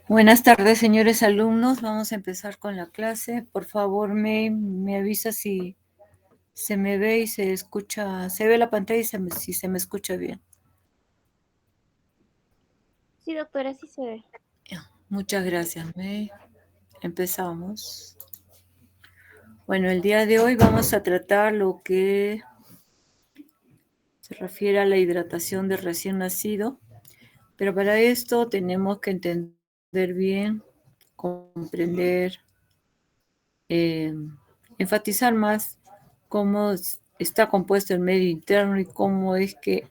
Buenas tardes, señores alumnos. Vamos a empezar con la clase. Por favor, me avisa si se me ve y se escucha, se ve la pantalla y si se me escucha bien. Sí, doctora, sí se ve. Muchas gracias, May. Empezamos. Bueno, el día de hoy vamos a tratar lo que se refiere a la hidratación del recién nacido, pero para esto tenemos que entender bien, comprender, enfatizar más cómo está compuesto el medio interno y cómo es que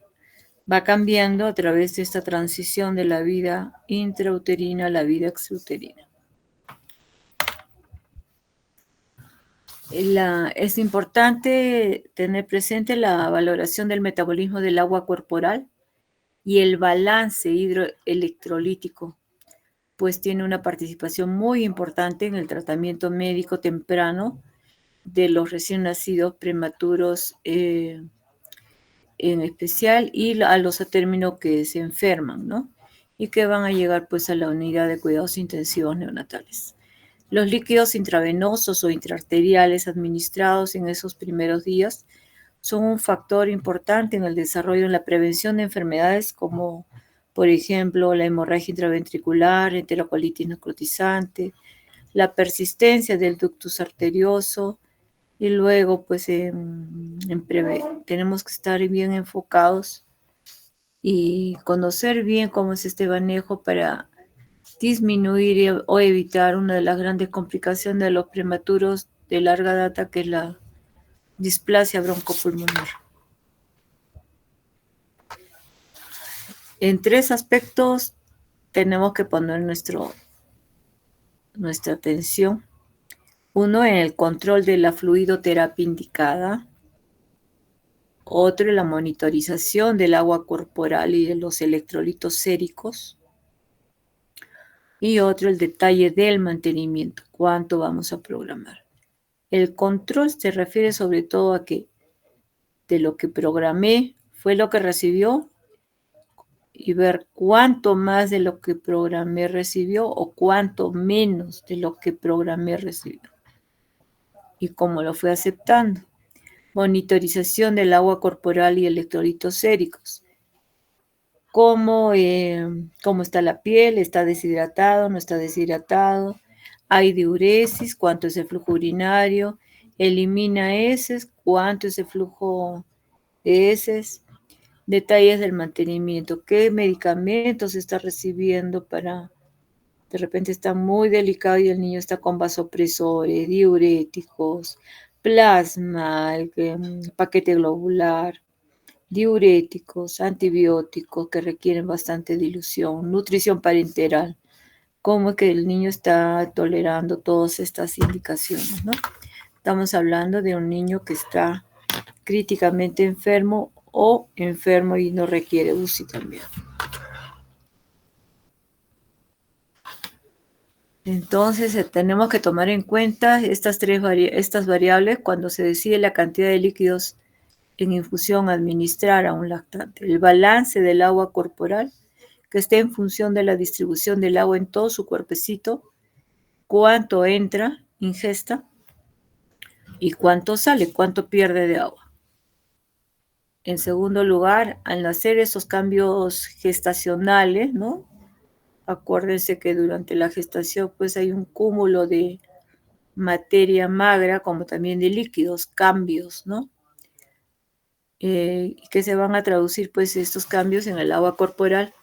va cambiando a través de esta transición de la vida intrauterina a la vida extrauterina. Es importante tener presente la valoración del metabolismo del agua corporal y el balance hidroelectrolítico, pues tiene una participación muy importante en el tratamiento médico temprano de los recién nacidos prematuros en especial y a los a término que se enferman, ¿no? Y que van a llegar pues a la unidad de cuidados intensivos neonatales. Los líquidos intravenosos o intraarteriales administrados en esos primeros días son un factor importante en el desarrollo en la prevención de enfermedades como, por ejemplo, la hemorragia intraventricular, enterocolitis necrotizante, la persistencia del ductus arterioso, y luego, pues, tenemos que estar bien enfocados y conocer bien cómo es este manejo para disminuir o evitar una de las grandes complicaciones de los prematuros de larga data, que es la displasia broncopulmonar. En tres aspectos tenemos que poner nuestra atención. Uno, en el control de la fluidoterapia indicada. Otro, la monitorización del agua corporal y de los electrolitos séricos. Y otro, el detalle del mantenimiento, cuánto vamos a programar. El control se refiere sobre todo a que de lo que programé fue lo que recibió y ver cuánto más de lo que programé recibió o cuánto menos de lo que programé recibió y cómo lo fue aceptando. Monitorización del agua corporal y electrolitos séricos. Cómo está la piel, está deshidratado, no está deshidratado, hay diuresis, cuánto es el flujo urinario, elimina heces, cuánto es el flujo de heces, detalles del mantenimiento, qué medicamentos está recibiendo para, de repente está muy delicado y el niño está con vasopresores, diuréticos, plasma, el paquete globular, diuréticos, antibióticos que requieren bastante dilución, nutrición parenteral, cómo es que el niño está tolerando todas estas indicaciones, ¿no? Estamos hablando de un niño que está críticamente enfermo o enfermo y no requiere UCI también. Entonces, tenemos que tomar en cuenta estas variables cuando se decide la cantidad de líquidos en infusión a administrar a un lactante. El balance del agua corporal, que esté en función de la distribución del agua en todo su cuerpecito, cuánto entra, ingesta, y cuánto sale, cuánto pierde de agua. En segundo lugar, al nacer esos cambios gestacionales, ¿no? Acuérdense que durante la gestación pues hay un cúmulo de materia magra como también de líquidos, cambios, ¿no? Que se van a traducir pues estos cambios en el agua corporal.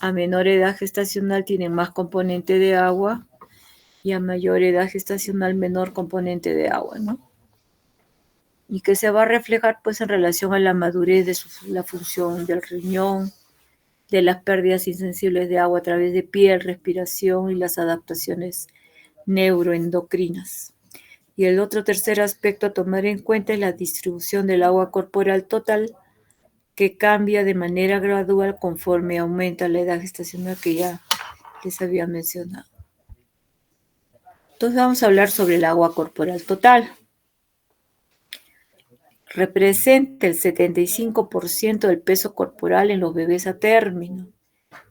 A menor edad gestacional tienen más componente de agua y a mayor edad gestacional menor componente de agua, ¿no? Y que se va a reflejar pues en relación a la madurez de la función del riñón, de las pérdidas insensibles de agua a través de piel, respiración y las adaptaciones neuroendocrinas. Y el otro tercer aspecto a tomar en cuenta es la distribución del agua corporal total, que cambia de manera gradual conforme aumenta la edad gestacional, que ya les había mencionado. Entonces vamos a hablar sobre el agua corporal total. Representa el 75% del peso corporal en los bebés a término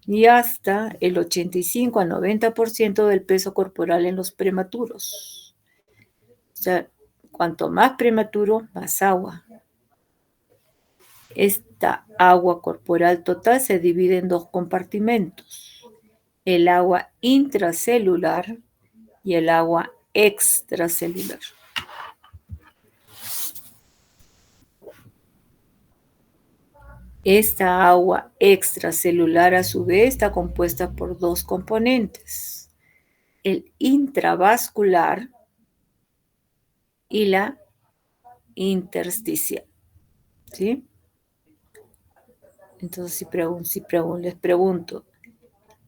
y hasta el 85 a 90% del peso corporal en los prematuros. O sea, cuanto más prematuro, más agua. Esta agua corporal total se divide en dos compartimentos: el agua intracelular y el agua extracelular. Esta agua extracelular, a su vez, está compuesta por dos componentes: el intravascular y la intersticial. ¿Sí? Entonces, les pregunto,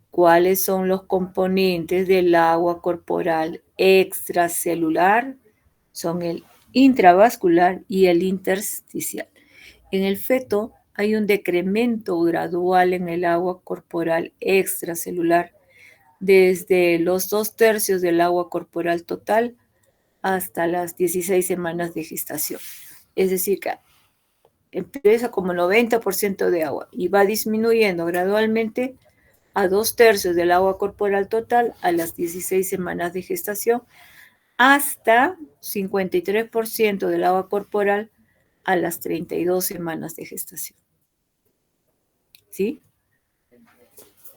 ¿cuáles son los componentes del agua corporal extracelular? Son el intravascular y el intersticial. En el feto hay un decremento gradual en el agua corporal extracelular desde los 2/3 del agua corporal total hasta las 16 semanas de gestación. Es decir, que empieza como 90% de agua y va disminuyendo gradualmente a 2/3 del agua corporal total a las 16 semanas de gestación, hasta 53% del agua corporal a las 32 semanas de gestación. ¿Sí?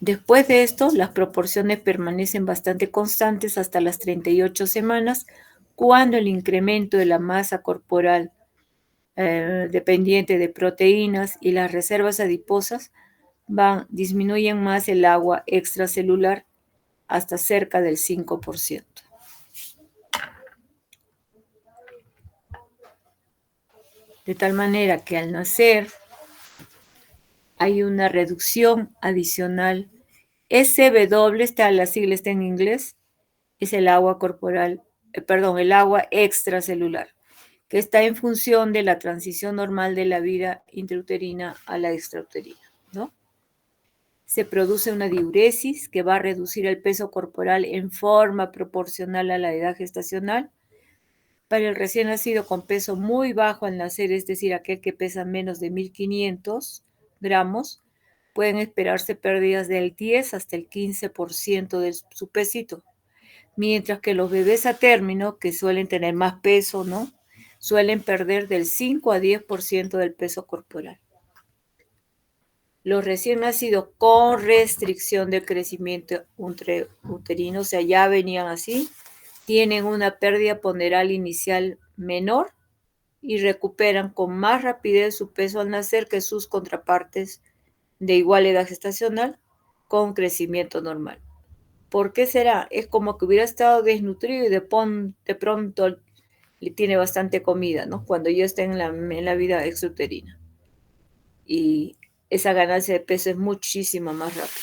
Después de esto, las proporciones permanecen bastante constantes hasta las 38 semanas, cuando el incremento de la masa corporal dependiente de proteínas y las reservas adiposas disminuyen más el agua extracelular hasta cerca del 5%. De tal manera que al nacer hay una reducción adicional. SW, la sigla está en inglés, es el agua corporal, el agua extracelular, que está en función de la transición normal de la vida intrauterina a la extrauterina, ¿no? Se produce una diuresis que va a reducir el peso corporal en forma proporcional a la edad gestacional. Para el recién nacido con peso muy bajo al nacer, es decir, aquel que pesa menos de 1.500 gramos, pueden esperarse pérdidas del 10 hasta el 15% de su pesito. Mientras que los bebés a término, que suelen tener más peso, ¿no?, suelen perder del 5 a 10% del peso corporal. Los recién nacidos con restricción de crecimiento uterino, o sea, ya venían así, tienen una pérdida ponderal inicial menor y recuperan con más rapidez su peso al nacer que sus contrapartes de igual edad gestacional con crecimiento normal. ¿Por qué será? Es como que hubiera estado desnutrido y de pronto le tiene bastante comida, ¿no?, cuando ya está en la vida extrauterina. Y esa ganancia de peso es muchísimo más rápida.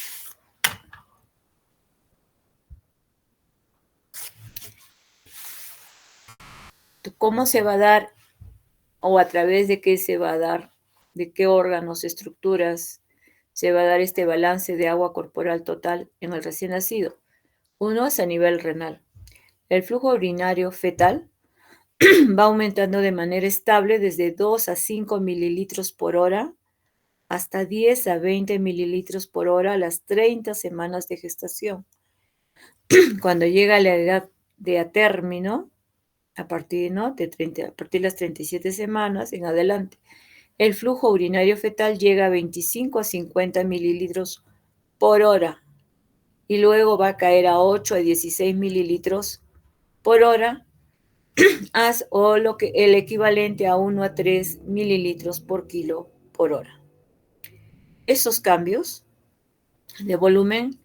¿Cómo se va a dar o a través de qué se va a dar, de qué órganos, estructuras se va a dar este balance de agua corporal total en el recién nacido? Uno es a nivel renal. El flujo urinario fetal va aumentando de manera estable desde 2 a 5 mililitros por hora hasta 10 a 20 mililitros por hora a las 30 semanas de gestación. Cuando llega la edad de a término, a partir de las 37 semanas en adelante, el flujo urinario fetal llega a 25 a 50 mililitros por hora y luego va a caer a 8 a 16 mililitros por hora o el equivalente a 1 a 3 mililitros por kilo por hora. Esos cambios de volumen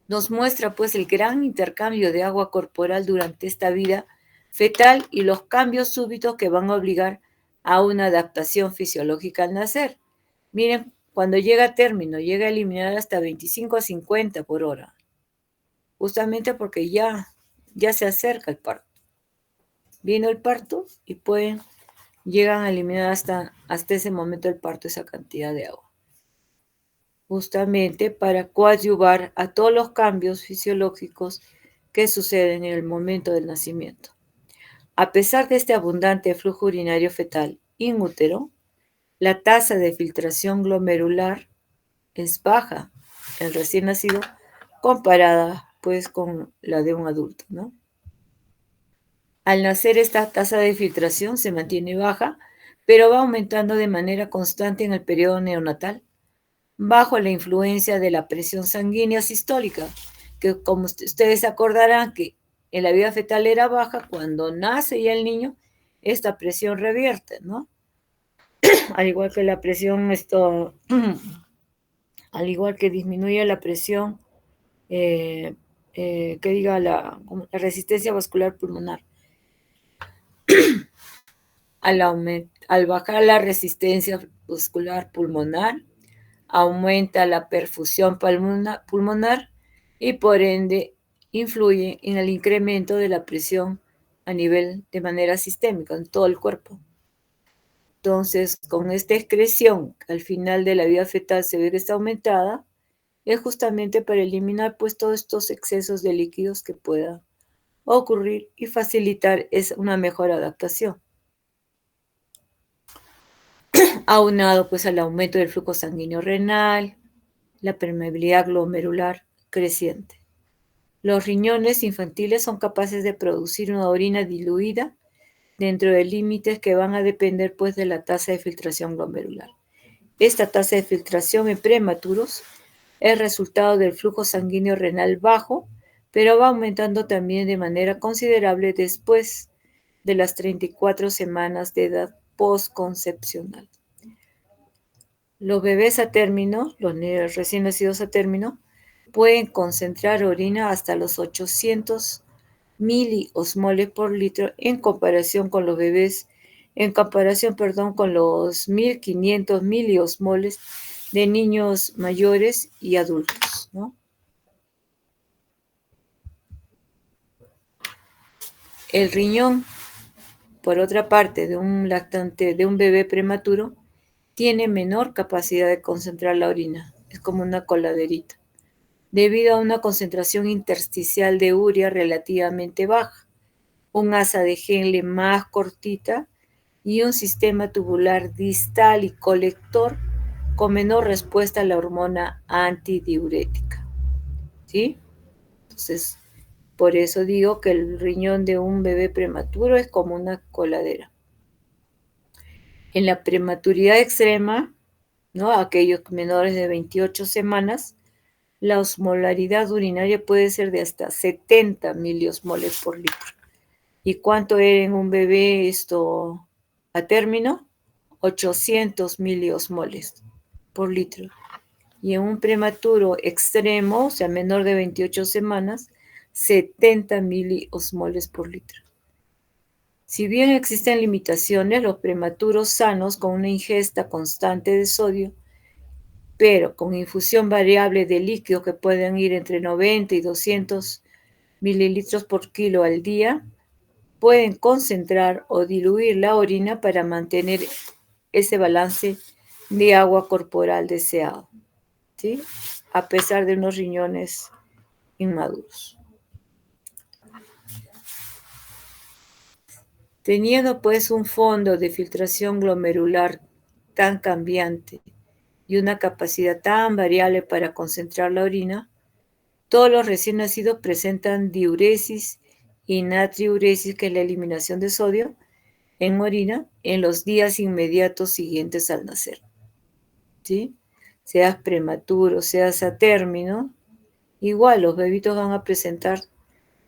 nos muestra pues el gran intercambio de agua corporal durante esta vida fetal y los cambios súbitos que van a obligar a una adaptación fisiológica al nacer. Miren, cuando llega a término, llega a eliminar hasta 25 a 50 por hora, justamente porque ya se acerca el parto. Vino el parto y llegan a eliminar hasta ese momento del parto esa cantidad de agua, justamente para coadyuvar a todos los cambios fisiológicos que suceden en el momento del nacimiento. A pesar de este abundante flujo urinario fetal in útero, la tasa de filtración glomerular es baja el recién nacido comparada pues con la de un adulto, ¿no? Al nacer esta tasa de filtración se mantiene baja, pero va aumentando de manera constante en el periodo neonatal, bajo la influencia de la presión sanguínea sistólica, que como ustedes acordarán que en la vida fetal era baja, cuando nace ya el niño, esta presión revierte, ¿no? Al igual que la presión, al igual que disminuye la presión, eh, que diga la resistencia vascular pulmonar. Al bajar la resistencia vascular pulmonar, aumenta la perfusión pulmonar y por ende influye en el incremento de la presión a nivel de manera sistémica en todo el cuerpo. Entonces, con esta excreción al final de la vida fetal se ve que está aumentada, es justamente para eliminar pues todos estos excesos de líquidos que puedan ocurrir y facilitar una mejor adaptación. Aunado pues al aumento del flujo sanguíneo renal, la permeabilidad glomerular creciente. Los riñones infantiles son capaces de producir una orina diluida dentro de límites que van a depender pues de la tasa de filtración glomerular. Esta tasa de filtración en prematuros es resultado del flujo sanguíneo renal bajo, pero va aumentando también de manera considerable después de las 34 semanas de edad postconcepcional. Los bebés a término, los recién nacidos a término, pueden concentrar orina hasta los 800 miliosmoles por litro en comparación con los bebés, con los 1500 miliosmoles de niños mayores y adultos, ¿no? El riñón, por otra parte, de un lactante, de un bebé prematuro, tiene menor capacidad de concentrar la orina, es como una coladerita, debido a una concentración intersticial de urea relativamente baja, un asa de Henle más cortita y un sistema tubular distal y colector con menor respuesta a la hormona antidiurética. ¿Sí? Entonces, por eso digo que el riñón de un bebé prematuro es como una coladera. En la prematuridad extrema, ¿no? Aquellos menores de 28 semanas, la osmolaridad urinaria puede ser de hasta 70 miliosmoles por litro. ¿Y cuánto era en un bebé a término? 800 miliosmoles por litro. Y en un prematuro extremo, o sea, menor de 28 semanas, 70 miliosmoles por litro. Si bien existen limitaciones, los prematuros sanos con una ingesta constante de sodio, pero con infusión variable de líquidos que pueden ir entre 90 y 200 mililitros por kilo al día, pueden concentrar o diluir la orina para mantener ese balance de agua corporal deseado, ¿sí? A pesar de unos riñones inmaduros. Teniendo pues un fondo de filtración glomerular tan cambiante y una capacidad tan variable para concentrar la orina, todos los recién nacidos presentan diuresis y natriuresis, que es la eliminación de sodio en orina, en los días inmediatos siguientes al nacer. ¿Sí? Seas prematuro, seas a término, igual los bebitos van a presentar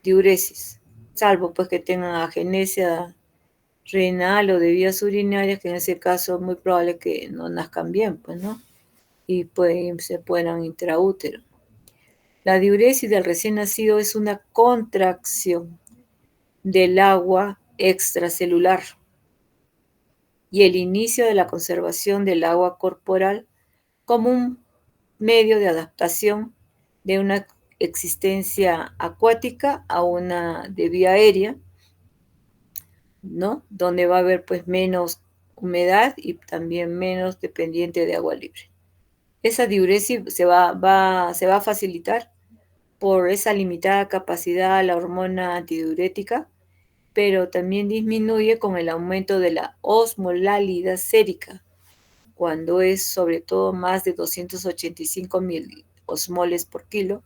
diuresis, salvo pues que tengan agenesia renal o de vías urinarias, que en ese caso es muy probable que no nazcan bien, pues, ¿no? Y se puedan intraútero. La diuresis del recién nacido es una contracción del agua extracelular y el inicio de la conservación del agua corporal como un medio de adaptación de una existencia acuática a una de vía aérea, ¿no? Donde va a haber pues menos humedad y también menos dependiente de agua libre. Esa diuresis se va a facilitar por esa limitada capacidad a la hormona antidiurética, pero también disminuye con el aumento de la osmolalidad sérica, cuando es sobre todo más de 285 osmoles por kilo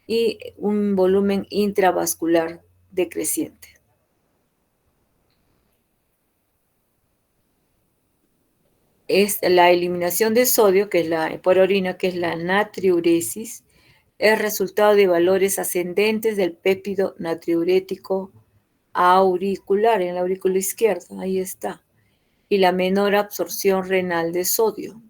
y un volumen intravascular decreciente. Es la eliminación de sodio, que es por orina, que es la natriuresis, es resultado de valores ascendentes del péptido natriurético auricular, en la aurícula izquierda, ahí está, y la menor absorción renal de sodio.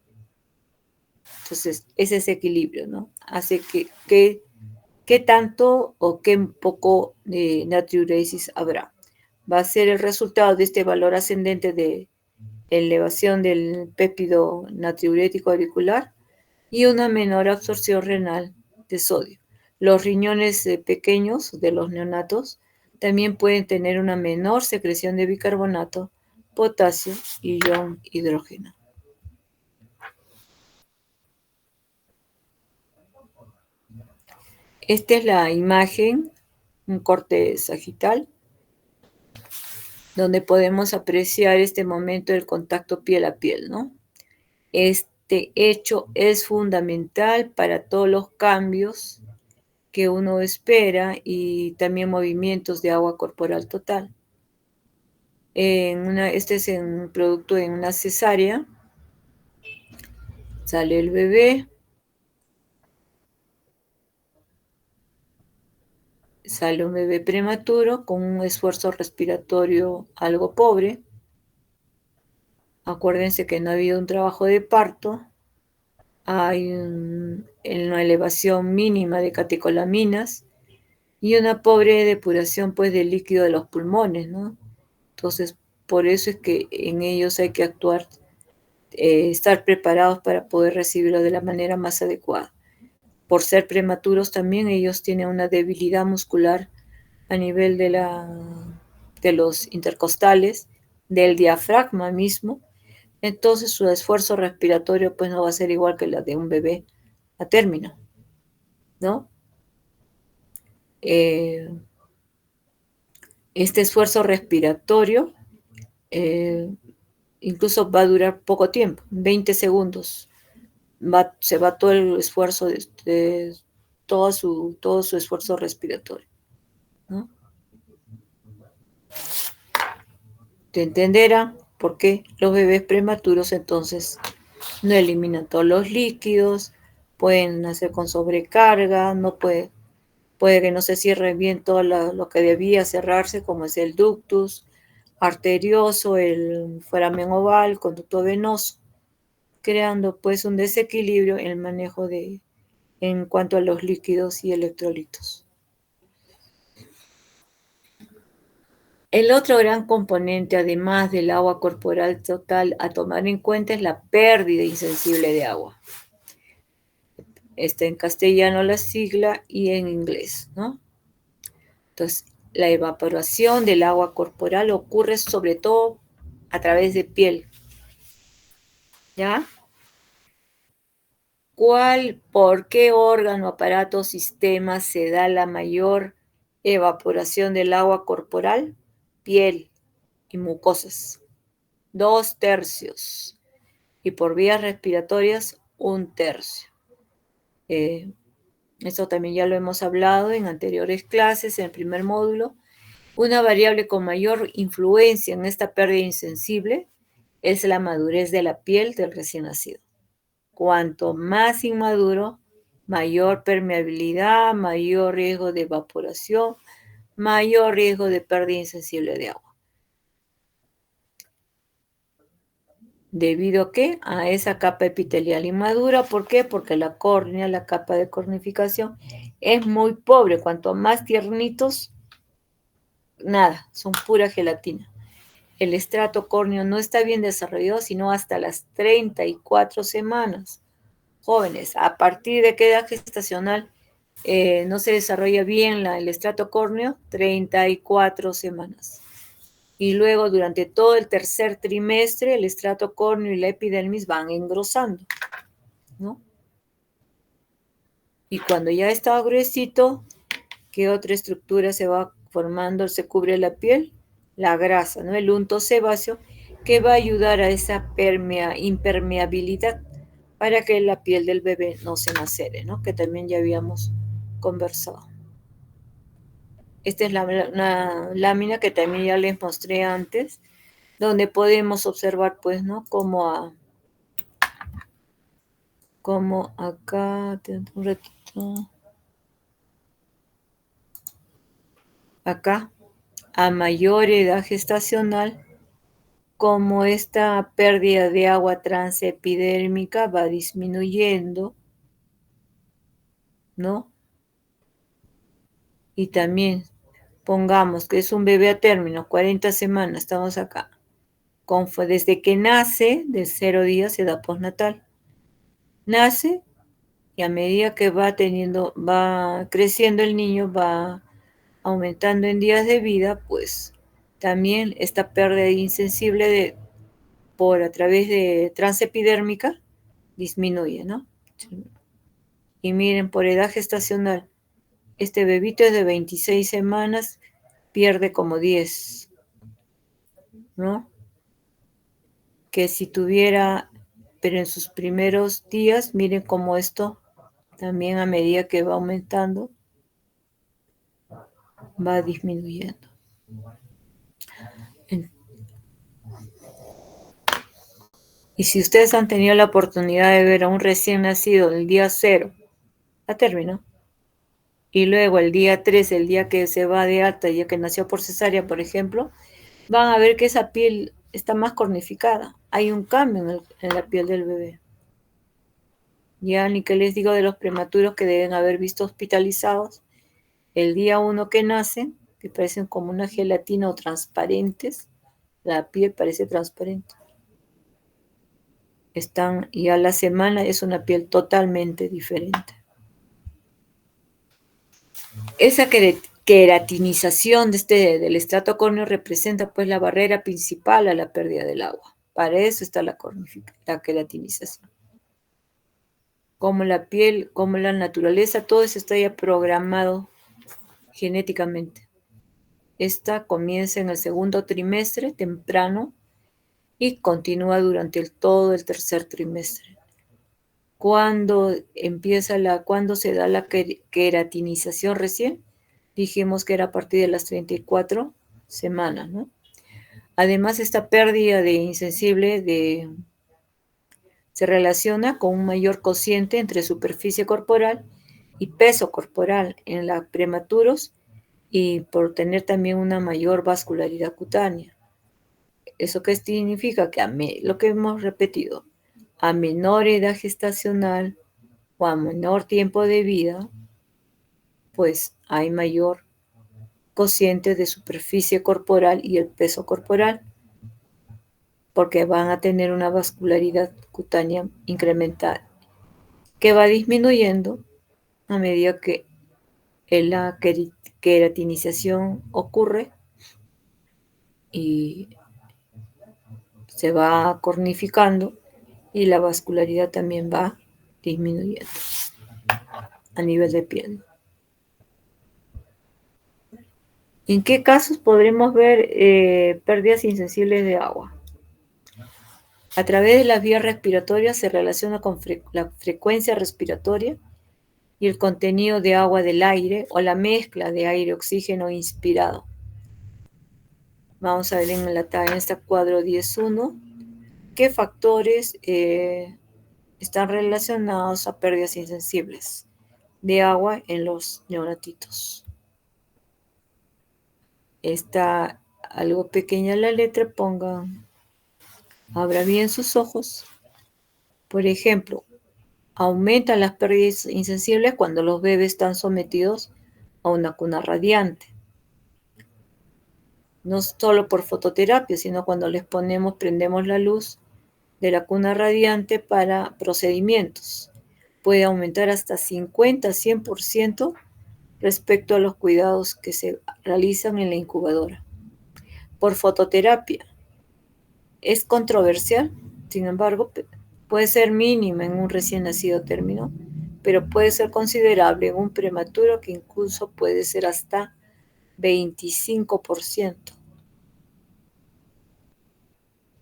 Entonces, ese es equilibrio, ¿no? Hace que tanto o qué poco de natriuresis habrá. Va a ser el resultado de este valor ascendente de elevación del péptido natriurético auricular y una menor absorción renal de sodio. Los riñones pequeños de los neonatos también pueden tener una menor secreción de bicarbonato, potasio y ion hidrógeno. Esta es la imagen, un corte sagital, donde podemos apreciar este momento del contacto piel a piel, ¿no? Este hecho es fundamental para todos los cambios que uno espera y también movimientos de agua corporal total. Este es un producto en una cesárea. Sale el bebé. Sale un bebé prematuro con un esfuerzo respiratorio algo pobre. Acuérdense que no ha habido un trabajo de parto. Hay una elevación mínima de catecolaminas y una pobre depuración pues del líquido de los pulmones, ¿no? Entonces, por eso es que en ellos hay que actuar, estar preparados para poder recibirlo de la manera más adecuada. Por ser prematuros también ellos tienen una debilidad muscular a nivel de los intercostales, del diafragma mismo. Entonces su esfuerzo respiratorio pues no va a ser igual que la de un bebé a término, ¿no? Este esfuerzo respiratorio incluso va a durar poco tiempo, 20 segundos. Se va todo el esfuerzo, todo su esfuerzo respiratorio, ¿no? Te entenderá por qué los bebés prematuros entonces no eliminan todos los líquidos, pueden nacer con sobrecarga, puede que no se cierre bien todo lo que debía cerrarse, como es el ductus arterioso, el foramen oval, conducto venoso, creando pues un desequilibrio en el manejo en cuanto a los líquidos y electrolitos. El otro gran componente, además del agua corporal total a tomar en cuenta, es la pérdida insensible de agua. Está en castellano la sigla y en inglés, ¿no? Entonces, la evaporación del agua corporal ocurre sobre todo a través de piel, ¿ya? ¿Por qué órgano, aparato, sistema se da la mayor evaporación del agua corporal? Piel y mucosas, 2/3. Y por vías respiratorias, 1/3. Esto también ya lo hemos hablado en anteriores clases, en el primer módulo. Una variable con mayor influencia en esta pérdida insensible es la madurez de la piel del recién nacido. Cuanto más inmaduro, mayor permeabilidad, mayor riesgo de evaporación, mayor riesgo de pérdida insensible de agua. ¿Debido a qué? A esa capa epitelial inmadura. ¿Por qué? Porque la córnea, la capa de cornificación, es muy pobre. Cuanto más tiernitos, nada, son pura gelatina. El estrato córneo no está bien desarrollado sino hasta las 34 semanas. Jóvenes, a partir de qué edad gestacional no se desarrolla bien el estrato córneo, 34 semanas. Y luego durante todo el tercer trimestre el estrato córneo y la epidermis van engrosando, ¿no? Y cuando ya está gruesito, ¿qué otra estructura se va formando, se cubre la piel? La grasa, ¿no? El unto sebáceo, que va a ayudar a esa impermeabilidad. para que la piel del bebé no se macere, ¿no? Que también ya habíamos conversado. Esta es una lámina que también ya les mostré antes, donde podemos observar, pues, ¿no? Como acá, un ratito, acá, a mayor edad gestacional, como esta pérdida de agua transepidérmica va disminuyendo, ¿no? Y también pongamos que es un bebé a término, 40 semanas, estamos acá. Desde que nace, de 0 días, se da postnatal. Nace y a medida que va creciendo el niño, va aumentando en días de vida, pues también esta pérdida insensible por a través de transepidérmica disminuye, ¿no? Y miren, por edad gestacional, este bebito es de 26 semanas, pierde como 10, ¿no? Que si tuviera, pero en sus primeros días, miren cómo esto también a medida que va aumentando, va disminuyendo. Y si ustedes han tenido la oportunidad de ver a un recién nacido el día 0, a término, y luego el día 3, el día que se va de alta, ya que nació por cesárea, por ejemplo, van a ver que esa piel está más cornificada. Hay un cambio en la piel del bebé. Ya ni que les digo de los prematuros que deben haber visto hospitalizados el día 1 que nacen, que parecen como una gelatina o transparentes. La piel parece transparente. Y a la semana es una piel totalmente diferente. Esa queratinización del estrato córneo representa pues la barrera principal a la pérdida del agua. Para eso está la queratinización. Como la piel, como la naturaleza, todo eso está ya programado genéticamente. Esta comienza en el segundo trimestre, temprano, y continúa durante todo el tercer trimestre. Cuando se da la queratinización recién, dijimos que era a partir de las 34 semanas, ¿no? Además, esta pérdida de insensible se relaciona con un mayor cociente entre superficie corporal y peso corporal en los prematuros y por tener también una mayor vascularidad cutánea. ¿Eso qué significa? Que lo que hemos repetido, a menor edad gestacional o a menor tiempo de vida, pues hay mayor cociente de superficie corporal y el peso corporal, porque van a tener una vascularidad cutánea incrementada, que va disminuyendo a medida que la queratinización ocurre y se va cornificando y la vascularidad también va disminuyendo a nivel de piel. ¿En qué casos podremos ver pérdidas insensibles de agua? A través de las vías respiratorias se relaciona con la frecuencia respiratoria y el contenido de agua del aire o la mezcla de aire-oxígeno inspirado. Vamos a ver en este cuadro 10.1 qué factores están relacionados a pérdidas insensibles de agua en los neonatitos. Está algo pequeña la letra, abra bien sus ojos. Por ejemplo, aumentan las pérdidas insensibles cuando los bebés están sometidos a una cuna radiante. No solo por fototerapia, sino cuando prendemos la luz de la cuna radiante para procedimientos. Puede aumentar hasta 50-100% respecto a los cuidados que se realizan en la incubadora. Por fototerapia. Es controversial, sin embargo, puede ser mínima en un recién nacido término, pero puede ser considerable en un prematuro que incluso puede ser hasta 25%.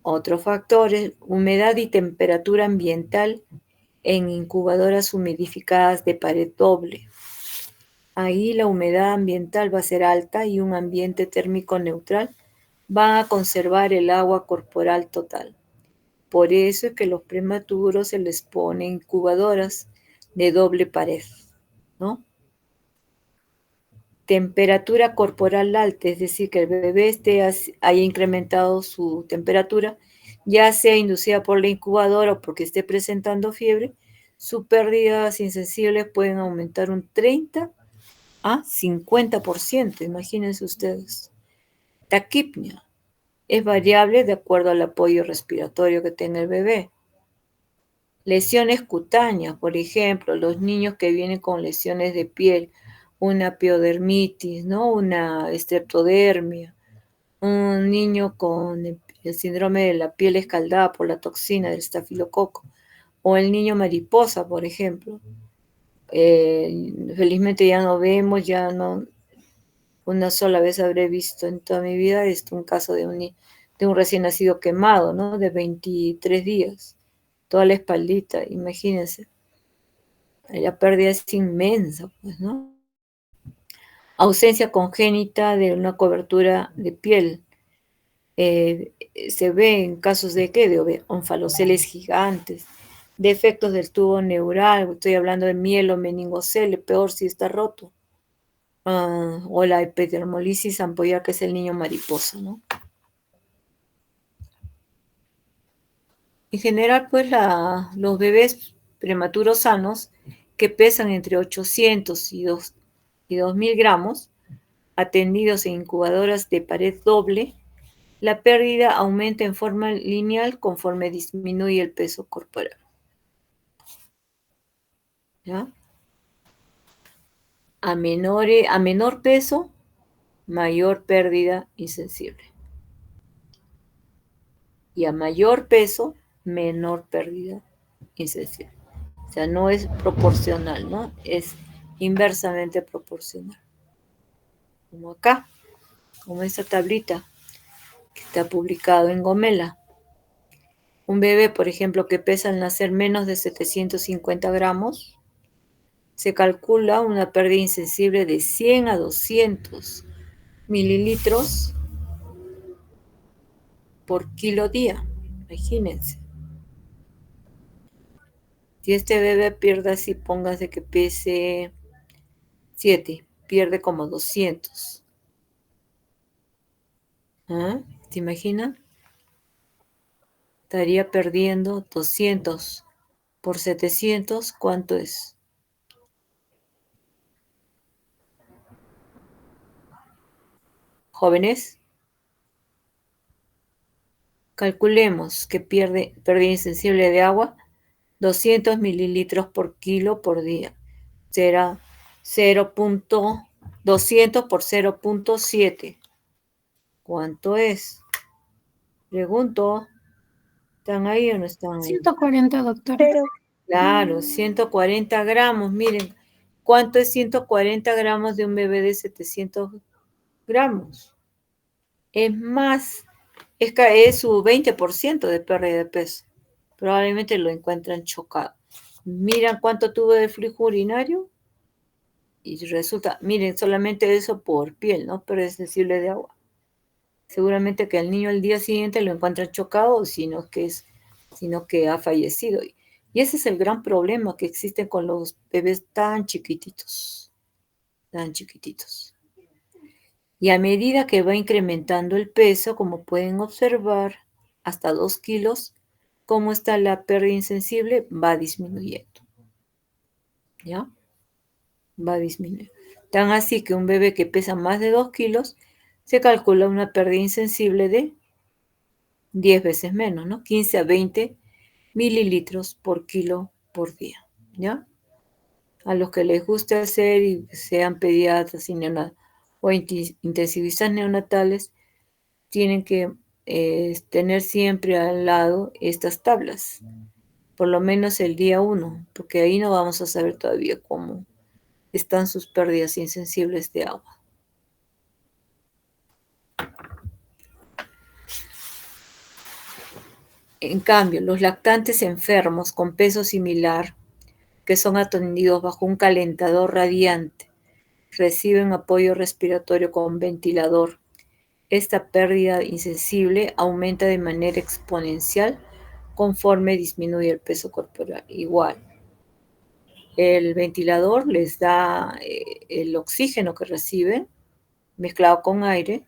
Otros factores, humedad y temperatura ambiental en incubadoras humidificadas de pared doble. Ahí la humedad ambiental va a ser alta y un ambiente térmico neutral va a conservar el agua corporal total. Por eso es que los prematuros se les pone incubadoras de doble pared, ¿no? Temperatura corporal alta, es decir, que el bebé haya incrementado su temperatura, ya sea inducida por la incubadora o porque esté presentando fiebre, sus pérdidas insensibles pueden aumentar un 30 a 50%, imagínense ustedes. Taquipnia es variable de acuerdo al apoyo respiratorio que tenga el bebé. Lesiones cutáneas, por ejemplo, los niños que vienen con lesiones de piel, una piodermitis, ¿no? Una estreptodermia, un niño con el síndrome de la piel escaldada por la toxina del estafilococo, o el niño mariposa, por ejemplo. Felizmente ya no vemos, ya no, una sola vez habré visto en toda mi vida un caso de un recién nacido quemado, ¿no? De 23 días, toda la espaldita, imagínense. La pérdida es inmensa, pues, ¿no? Ausencia congénita de una cobertura de piel. Se ve en casos de ¿qué? De onfaloceles gigantes, defectos del tubo neural, estoy hablando de mielomeningocele, peor si está roto. O la epidermolisis ampollar, que es el niño mariposa, ¿no? En general, pues los bebés prematuros sanos que pesan entre 800 y 2000 gramos, atendidos en incubadoras de pared doble, la pérdida aumenta en forma lineal conforme disminuye el peso corporal. ¿Ya? A menor peso, mayor pérdida insensible. Y a mayor peso, menor pérdida insensible. O sea, no es proporcional, ¿no? Es inversamente proporcional. Como acá, como esta tablita que está publicado en Gomela. Un bebé, por ejemplo, que pesa al nacer menos de 750 gramos, se calcula una pérdida insensible de 100 a 200 mililitros por kilo día. Imagínense. Si este bebé pierde así, póngase que pese 7, pierde como 200. ¿Ah? ¿Se imaginan? Estaría perdiendo 200 por 700, ¿cuánto es? Jóvenes, calculemos que pierde pérdida insensible de agua 200 mililitros por kilo por día. Será 0.200 por 0.7. ¿Cuánto es? Pregunto, ¿están ahí o no están ahí? 140, doctora. Claro, 140 gramos. Miren, ¿cuánto es 140 gramos de un bebé de 700 gramos? Es más, es su 20% de pérdida de peso. Probablemente lo encuentran chocado. Miran cuánto tuvo de flujo urinario y resulta, miren, solamente eso por piel, ¿no? Pero es sensible de agua. Seguramente que al niño al día siguiente lo encuentran chocado, sino que ha fallecido. Y ese es el gran problema que existe con los bebés tan chiquititos, tan chiquititos. Y a medida que va incrementando el peso, como pueden observar, hasta 2 kilos, cómo está la pérdida insensible, va disminuyendo. ¿Ya? Va disminuyendo. Tan así que un bebé que pesa más de 2 kilos, se calcula una pérdida insensible de 10 veces menos, ¿no? 15 a 20 mililitros por kilo por día, ¿ya? A los que les guste hacer y sean pediatras o intensivistas neonatales, tienen que tener siempre al lado estas tablas, por lo menos el día 1, porque ahí no vamos a saber todavía cómo están sus pérdidas insensibles de agua. En cambio, los lactantes enfermos con peso similar, que son atendidos bajo un calentador radiante, reciben apoyo respiratorio con ventilador. Esta pérdida insensible aumenta de manera exponencial conforme disminuye el peso corporal. Igual, el ventilador les da el oxígeno que reciben mezclado con aire,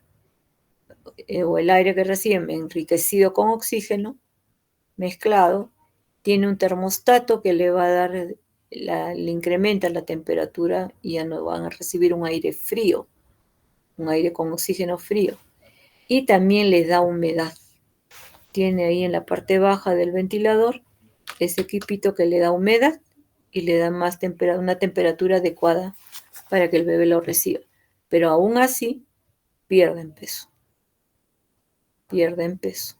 o el aire que reciben enriquecido con oxígeno mezclado, tiene un termostato que le va a dar, le incrementa la temperatura y ya no van a recibir un aire frío, un aire con oxígeno frío. Y también les da humedad. Tiene ahí en la parte baja del ventilador ese equipito que le da humedad y le da más una temperatura adecuada para que el bebé lo reciba. Pero aún así pierden peso. Pierden peso.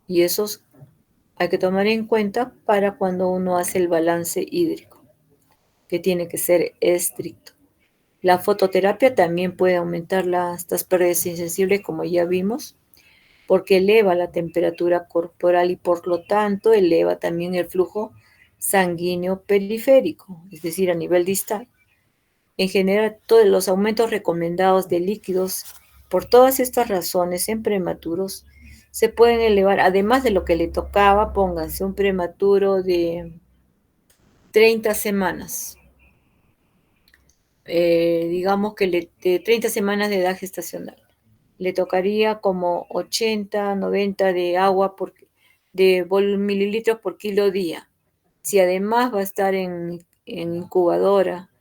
Y esos hay que tomar en cuenta para cuando uno hace el balance hídrico, que tiene que ser estricto. La fototerapia también puede aumentar estas pérdidas insensibles, como ya vimos, porque eleva la temperatura corporal y por lo tanto eleva también el flujo sanguíneo periférico, es decir, a nivel distal. En general, todos los aumentos recomendados de líquidos, por todas estas razones, en prematuros, se pueden elevar, además de lo que le tocaba, pónganse un prematuro de 30 semanas, digamos que de 30 semanas de edad gestacional. Le tocaría como 80, 90 de agua de mililitros por kilo día. Si además va a estar en incubadora,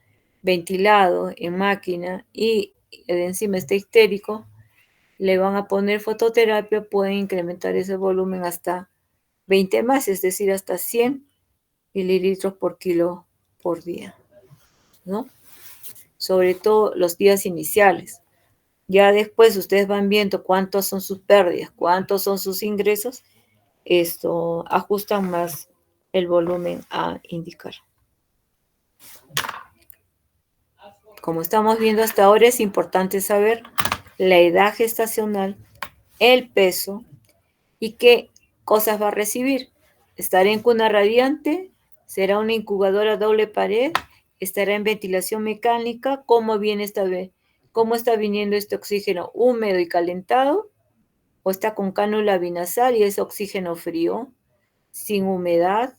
ventilado, en máquina y encima está histérico, le van a poner fototerapia, pueden incrementar ese volumen hasta 20 más, es decir, hasta 100 mililitros por kilo por día, ¿no? Sobre todo los días iniciales. Ya después ustedes van viendo cuántos son sus pérdidas, cuántos son sus ingresos, esto ajustan más el volumen a indicar. Como estamos viendo hasta ahora, es importante saber la edad gestacional, el peso y qué cosas va a recibir. ¿Estará en cuna radiante? ¿Será una incubadora doble pared? ¿Estará en ventilación mecánica? ¿Cómo viene cómo está viniendo este oxígeno húmedo y calentado? ¿O está con cánula binasal y es oxígeno frío, sin humedad,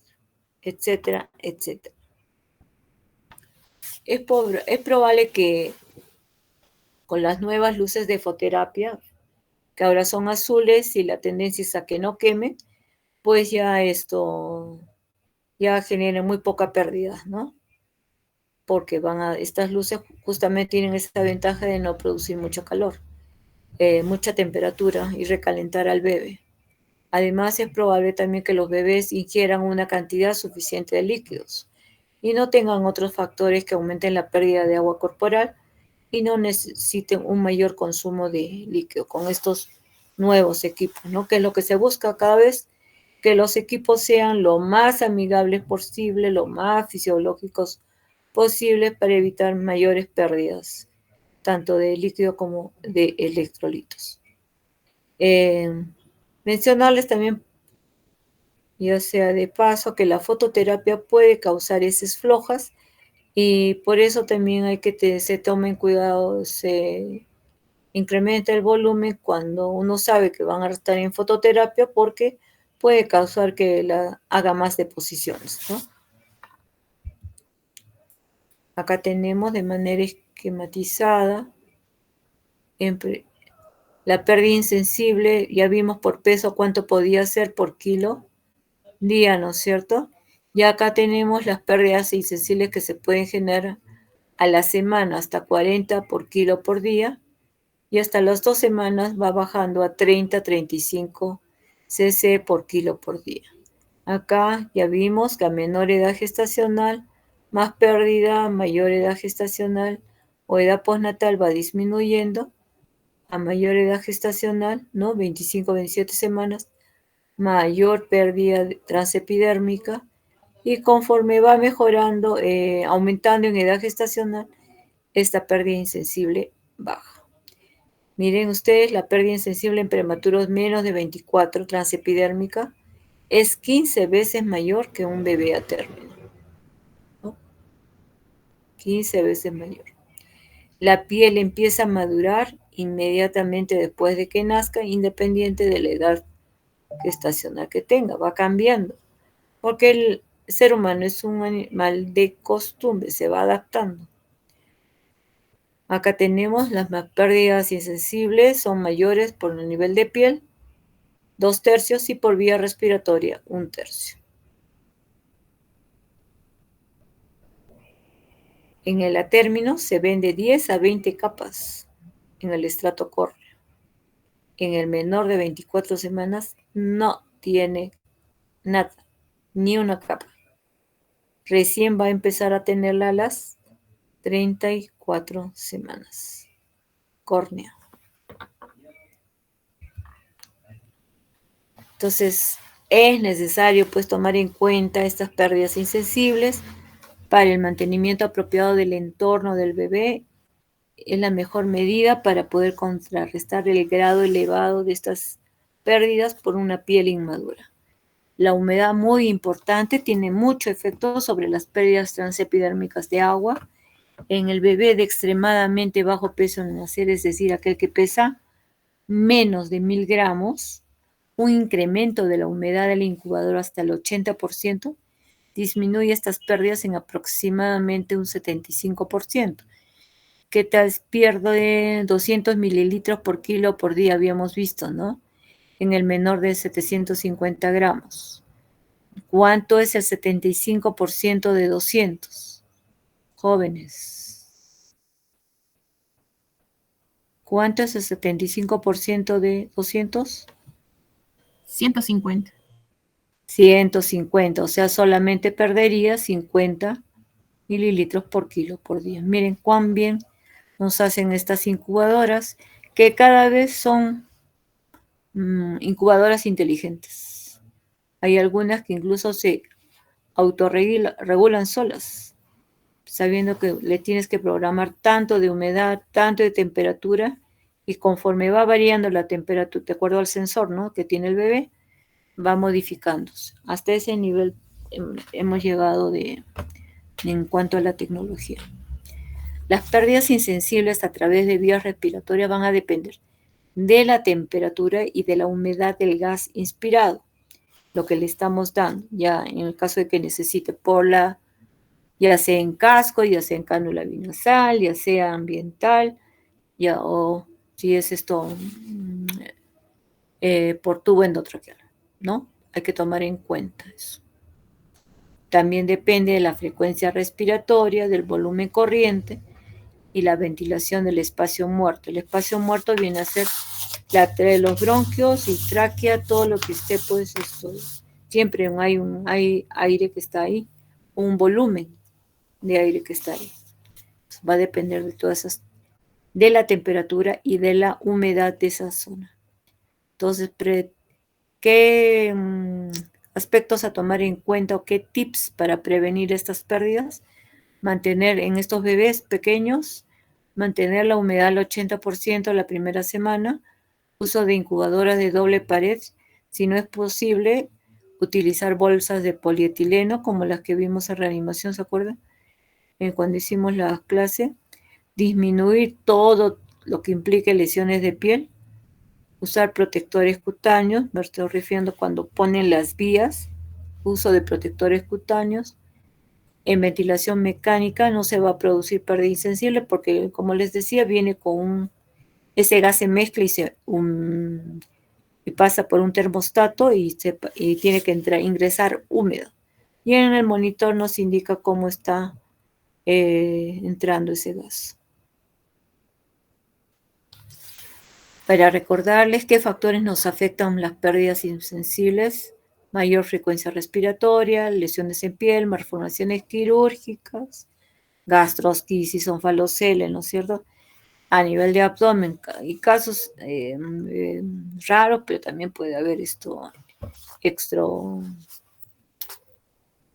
etcétera, etcétera? Es probable que con las nuevas luces de fototerapia, que ahora son azules y la tendencia es a que no queme, pues ya ya genera muy poca pérdida, ¿no? Porque estas luces justamente tienen esa ventaja de no producir mucho calor, mucha temperatura y recalentar al bebé. Además, es probable también que los bebés ingieran una cantidad suficiente de líquidos y no tengan otros factores que aumenten la pérdida de agua corporal y no necesiten un mayor consumo de líquido con estos nuevos equipos, ¿no? Que es lo que se busca cada vez, que los equipos sean lo más amigables posible, lo más fisiológicos posibles para evitar mayores pérdidas, tanto de líquido como de electrolitos. Mencionarles también, ya sea de paso, que la fototerapia puede causar heces flojas y por eso también hay que se tomen cuidado, se incrementa el volumen cuando uno sabe que van a estar en fototerapia porque puede causar que haga más deposiciones, ¿no? Acá tenemos de manera esquematizada la pérdida insensible, ya vimos por peso cuánto podía ser por kilo día, ¿no es cierto? Y acá tenemos las pérdidas insensibles que se pueden generar a la semana, hasta 40 por kilo por día, y hasta las 2 semanas va bajando a 30, 35 cc por kilo por día. Acá ya vimos que a menor edad gestacional, más pérdida, mayor edad gestacional o edad postnatal va disminuyendo, a mayor edad gestacional, ¿no? 25, 27 semanas, mayor pérdida transepidérmica y conforme va mejorando, aumentando en edad gestacional, esta pérdida insensible baja. Miren ustedes la pérdida insensible en prematuros menos de 24 transepidérmica es 15 veces mayor que un bebé a término, ¿no? 15 veces mayor. La piel empieza a madurar inmediatamente después de que nazca, independiente de la edad gestacional que tenga, va cambiando, porque el ser humano es un animal de costumbre, se va adaptando. Acá tenemos las pérdidas insensibles, son mayores por el nivel de piel, 2/3, y por vía respiratoria, 1/3. En el atérmino se ven de 10 a 20 capas en el estrato córneo. En el menor de 24 semanas no tiene nada, ni una capa. Recién va a empezar a tener a las 34 semanas. Córnea. Entonces, es necesario pues tomar en cuenta estas pérdidas insensibles para el mantenimiento apropiado del entorno del bebé. Es la mejor medida para poder contrarrestar el grado elevado de estas pérdidas por una piel inmadura. La humedad, muy importante, tiene mucho efecto sobre las pérdidas transepidérmicas de agua. En el bebé de extremadamente bajo peso al nacer, es decir, aquel que pesa menos de 1000 gramos, un incremento de la humedad del incubador hasta el 80% disminuye estas pérdidas en aproximadamente un 75%. ¿Qué tal? Pierde 200 mililitros por kilo por día, habíamos visto, ¿no? En el menor de 750 gramos. ¿Cuánto es el 75% de 200? Jóvenes. ¿Cuánto es el 75% de 200? 150. 150, o sea, solamente perdería 50 mililitros por kilo por día. Miren cuán bien nos hacen estas incubadoras, que cada vez son incubadoras inteligentes. Hay algunas que incluso se autorregulan solas, sabiendo que le tienes que programar tanto de humedad, tanto de temperatura, y conforme va variando la temperatura, de acuerdo al sensor, ¿no?, que tiene el bebé, va modificándose. Hasta ese nivel hemos llegado en cuanto a la tecnología. Las pérdidas insensibles a través de vías respiratorias van a depender de la temperatura y de la humedad del gas inspirado, lo que le estamos dando, ya en el caso de que necesite ya sea en casco, ya sea en cánula binasal, ya sea ambiental, o si es esto por tubo endotraqueal, ¿no? Hay que tomar en cuenta eso. También depende de la frecuencia respiratoria, del volumen corriente y la ventilación del espacio muerto. El espacio muerto viene a ser de los bronquios y tráquea, todo lo que esté, pues, siempre hay aire que está ahí, un volumen de aire que está ahí. Va a depender de todas esas, de la temperatura y de la humedad de esa zona. Entonces, ¿qué aspectos a tomar en cuenta o qué tips para prevenir estas pérdidas? Mantener en estos bebés pequeños, mantener la humedad al 80% la primera semana, uso de incubadoras de doble pared, si no es posible, utilizar bolsas de polietileno como las que vimos en reanimación, ¿se acuerdan? Cuando hicimos la clase, disminuir todo lo que implique lesiones de piel, usar protectores cutáneos, me estoy refiriendo cuando ponen las vías, uso de protectores cutáneos. En ventilación mecánica no se va a producir pérdida insensible porque, como les decía, viene con ese gas se mezcla y pasa por un termostato y tiene que ingresar húmedo. Y en el monitor nos indica cómo está entrando ese gas. Para recordarles qué factores nos afectan las pérdidas insensibles: mayor frecuencia respiratoria, lesiones en piel, malformaciones quirúrgicas, gastrosquisis, onfalocele, ¿no es cierto? A nivel de abdomen, y casos raros, pero también puede haber esto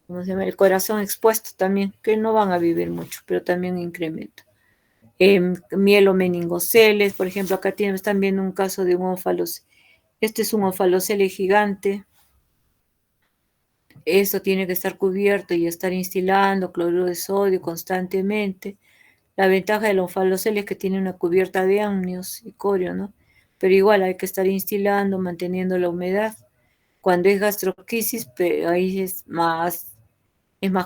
¿cómo se llama? El corazón expuesto también, que no van a vivir mucho, pero también incrementa. Mielomeningoceles, por ejemplo, acá están viendo un caso de un ónfalocele. Este es un ónfalocele gigante. Eso tiene que estar cubierto y estar instilando cloruro de sodio constantemente. La ventaja del onfalocel es que tiene una cubierta de amnios y corio, ¿no? Pero igual hay que estar instilando, manteniendo la humedad. Cuando es gastroquisis, ahí es más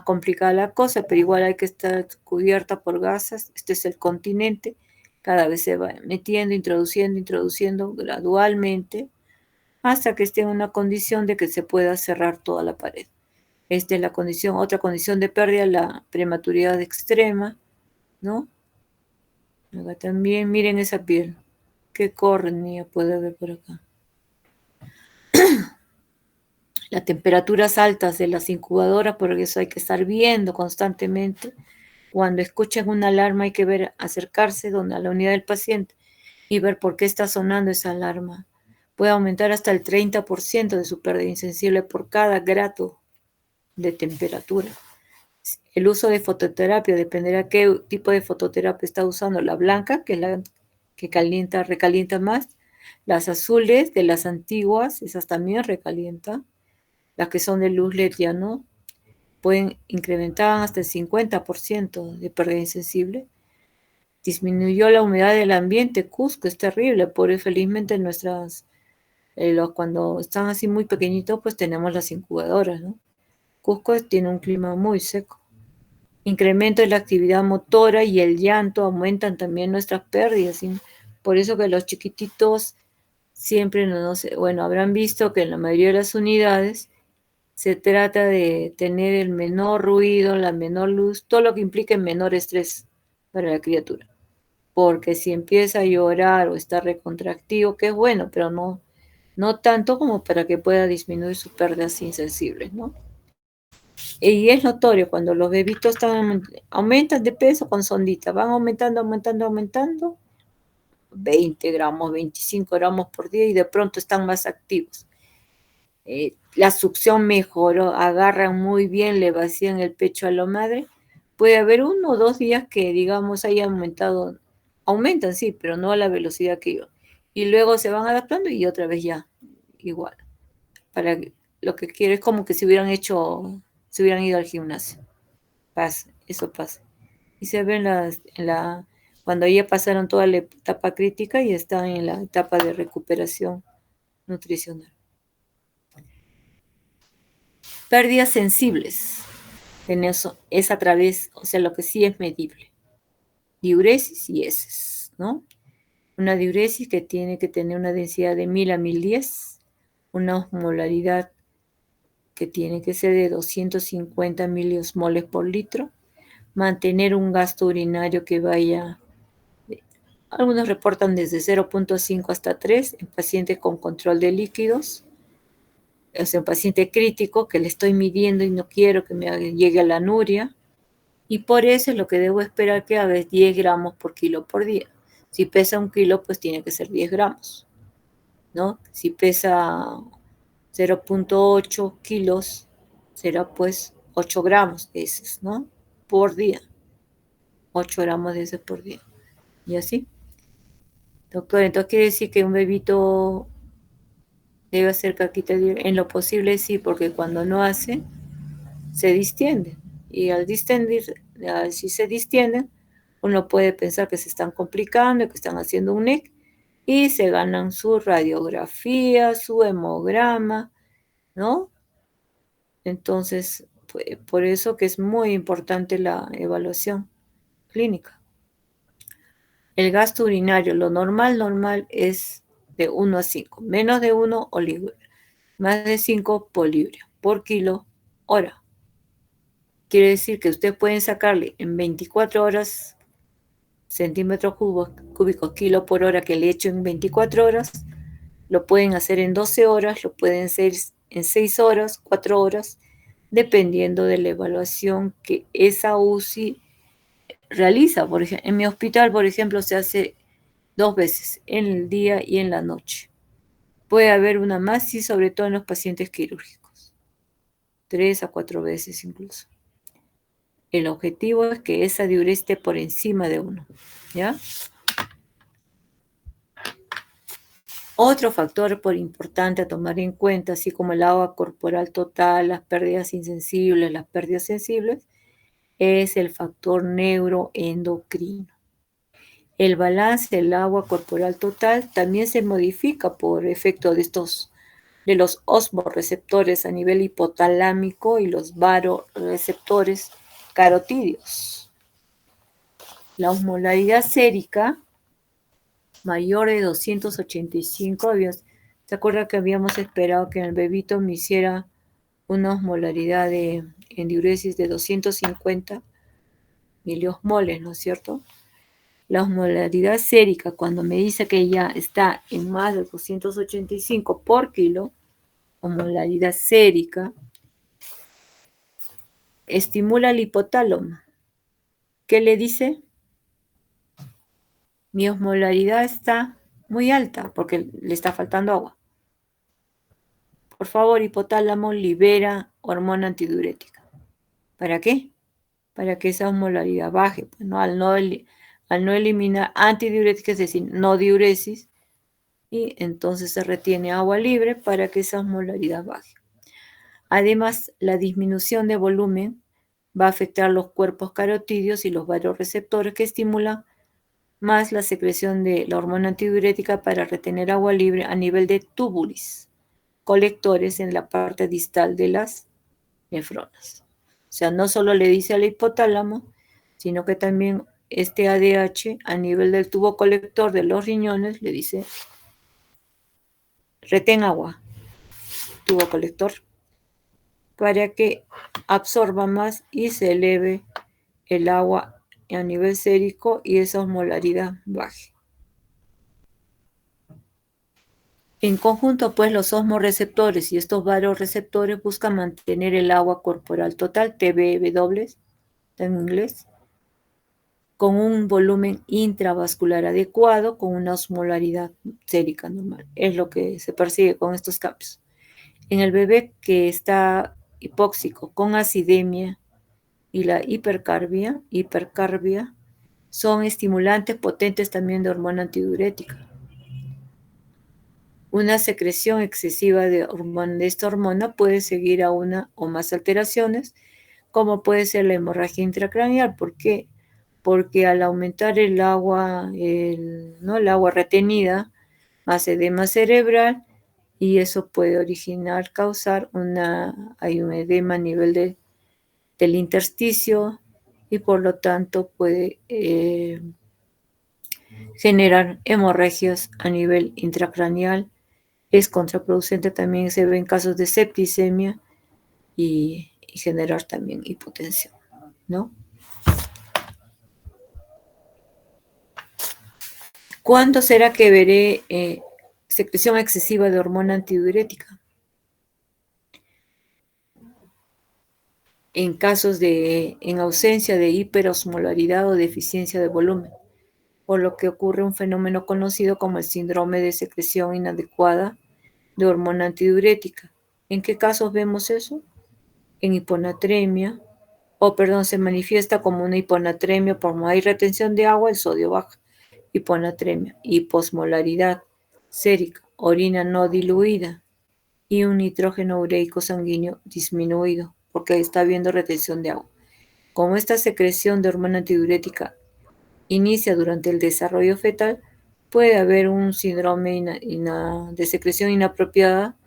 complicada la cosa, pero igual hay que estar cubierta por gasas. Este es el continente. Cada vez se va metiendo, introduciendo gradualmente hasta que esté en una condición de que se pueda cerrar toda la pared. Esta es la condición. Otra condición de pérdida, la prematuridad extrema, ¿no? Acá también, miren esa piel. Qué córnea puede haber por acá. Las temperaturas altas de las incubadoras, por eso hay que estar viendo constantemente. Cuando escuchen una alarma hay que ver, acercarse a la unidad del paciente y ver por qué está sonando esa alarma. Puede aumentar hasta el 30% de su pérdida insensible por cada grado de temperatura. El uso de fototerapia dependerá qué tipo de fototerapia está usando. La blanca, que es la que recalienta más. Las azules, de las antiguas, esas también recalientan. Las que son de luz LED ya no. Pueden incrementar hasta el 50% de pérdida insensible. Disminuyó la humedad del ambiente. Cusco es terrible, por eso felizmente cuando están así muy pequeñitos, pues tenemos las incubadoras, ¿no? Cusco tiene un clima muy seco. Incremento de la actividad motora y el llanto aumentan también nuestras pérdidas. ¿Sí? Por eso que los chiquititos siempre, bueno, habrán visto que en la mayoría de las unidades se trata de tener el menor ruido, la menor luz, todo lo que implique menor estrés para la criatura. Porque si empieza a llorar o está recontractivo, que es bueno, pero no tanto como para que pueda disminuir sus pérdidas insensibles, ¿no? Y es notorio cuando los bebitos aumentan de peso con sondita, van aumentando, 20 gramos, 25 gramos por día y de pronto están más activos. La succión mejoró, agarran muy bien, le vacían el pecho a la madre. Puede haber 1 o 2 días que, digamos, haya aumentan, sí, pero no a la velocidad que yo. Y luego se van adaptando y otra vez ya, igual. Lo que quiero es como que se hubieran ido al gimnasio. Eso pasa. Y se ve cuando ya pasaron toda la etapa crítica y están en la etapa de recuperación nutricional. Pérdidas sensibles. En eso es a través, o sea, lo que sí es medible. Diuresis y heces, ¿no? Una diuresis que tiene que tener una densidad de 1000 a 1010, una osmolaridad que tiene que ser de 250 miliosmoles por litro, mantener un gasto urinario que vaya, algunos reportan desde 0.5 hasta 3 en pacientes con control de líquidos, o sea, un paciente crítico que le estoy midiendo y no quiero que me llegue a la anuria, y por eso es lo que debo esperar que haga 10 gramos por kilo por día. Si pesa 1 kilo, pues tiene que ser 10 gramos, ¿no? Si pesa 0.8 kilos, será pues 8 gramos de heces, ¿no? Por día. 8 gramos de heces por día. Y así. Doctor, entonces quiere decir que un bebito debe hacer caquita en lo posible, sí, porque cuando no hace, se distiende. Y al distendir, si se distienden, uno puede pensar que se están complicando, que están haciendo un NEC, y se ganan su radiografía, su hemograma, ¿no? Entonces, por eso que es muy importante la evaluación clínica. El gasto urinario, lo normal es de 1 a 5, menos de 1 oliguria, más de 5 poliuria por kilo hora. Quiere decir que ustedes pueden sacarle en 24 horas centímetros cúbicos kilo por hora que le echo en 24 horas, lo pueden hacer en 12 horas, lo pueden hacer en 6 horas, 4 horas, dependiendo de la evaluación que esa UCI realiza. Por ejemplo, en mi hospital, por ejemplo, se hace 2 veces, en el día y en la noche. Puede haber una más, sí, sobre todo en los pacientes quirúrgicos. 3 a 4 veces incluso. El objetivo es que esa diuresis esté por encima de 1, ¿ya? Otro factor por importante a tomar en cuenta, así como el agua corporal total, las pérdidas insensibles, las pérdidas sensibles, es el factor neuroendocrino. El balance del agua corporal total también se modifica por efecto de los osmoreceptores a nivel hipotalámico y los varoreceptores carotídeos. La osmolaridad sérica mayor de 285, ¿se acuerda que habíamos esperado que el bebito me hiciera una osmolaridad en diuresis de 250 miliosmoles, ¿no es cierto? La osmolaridad sérica, cuando me dice que ya está en más de 285 por kilo, osmolaridad sérica, estimula el hipotálamo. ¿Qué le dice? Mi osmolaridad está muy alta porque le está faltando agua. Por favor, hipotálamo libera hormona antidiurética. ¿Para qué? Para que esa osmolaridad baje, pues, ¿no? Al no eliminar antidiurética, es decir, no diuresis, y entonces se retiene agua libre para que esa osmolaridad baje. Además, la disminución de volumen va a afectar los cuerpos carotídeos y los vasoreceptores que estimulan más la secreción de la hormona antidiurética para retener agua libre a nivel de túbulos, colectores en la parte distal de las nefronas. O sea, no solo le dice al hipotálamo, sino que también este ADH a nivel del tubo colector de los riñones le dice, retén agua, tubo colector, para que absorba más y se eleve el agua a nivel sérico y esa osmolaridad baje. En conjunto, pues, los osmoreceptores y estos vasoreceptores buscan mantener el agua corporal total, TBW, en inglés, con un volumen intravascular adecuado, con una osmolaridad sérica normal. Es lo que se persigue con estos cambios. En el bebé que está hipóxico con acidemia y la hipercarbia son estimulantes potentes también de hormona antidiurética. Una secreción excesiva de esta hormona puede seguir a una o más alteraciones, como puede ser la hemorragia intracraneal. ¿Por qué? Porque al aumentar el agua, el agua retenida, hace edema cerebral y eso puede causar hay un edema a nivel del intersticio y por lo tanto puede generar hemorragias a nivel intracraneal. Es contraproducente también, se ve en casos de septicemia y generar también hipotensión, ¿no? ¿Cuándo será que veré secreción excesiva de hormona antidiurética? En casos en ausencia de hiperosmolaridad o deficiencia de volumen, por lo que ocurre un fenómeno conocido como el síndrome de secreción inadecuada de hormona antidiurética. ¿En qué casos vemos eso? En hiponatremia, se manifiesta como una hiponatremia por no hay retención de agua, el sodio baja. Hiponatremia, hiposmolaridad sérica, orina no diluida y un nitrógeno ureico sanguíneo disminuido, porque está habiendo retención de agua. Como esta secreción de hormona antidiurética inicia durante el desarrollo fetal, puede haber un síndrome de secreción inapropiada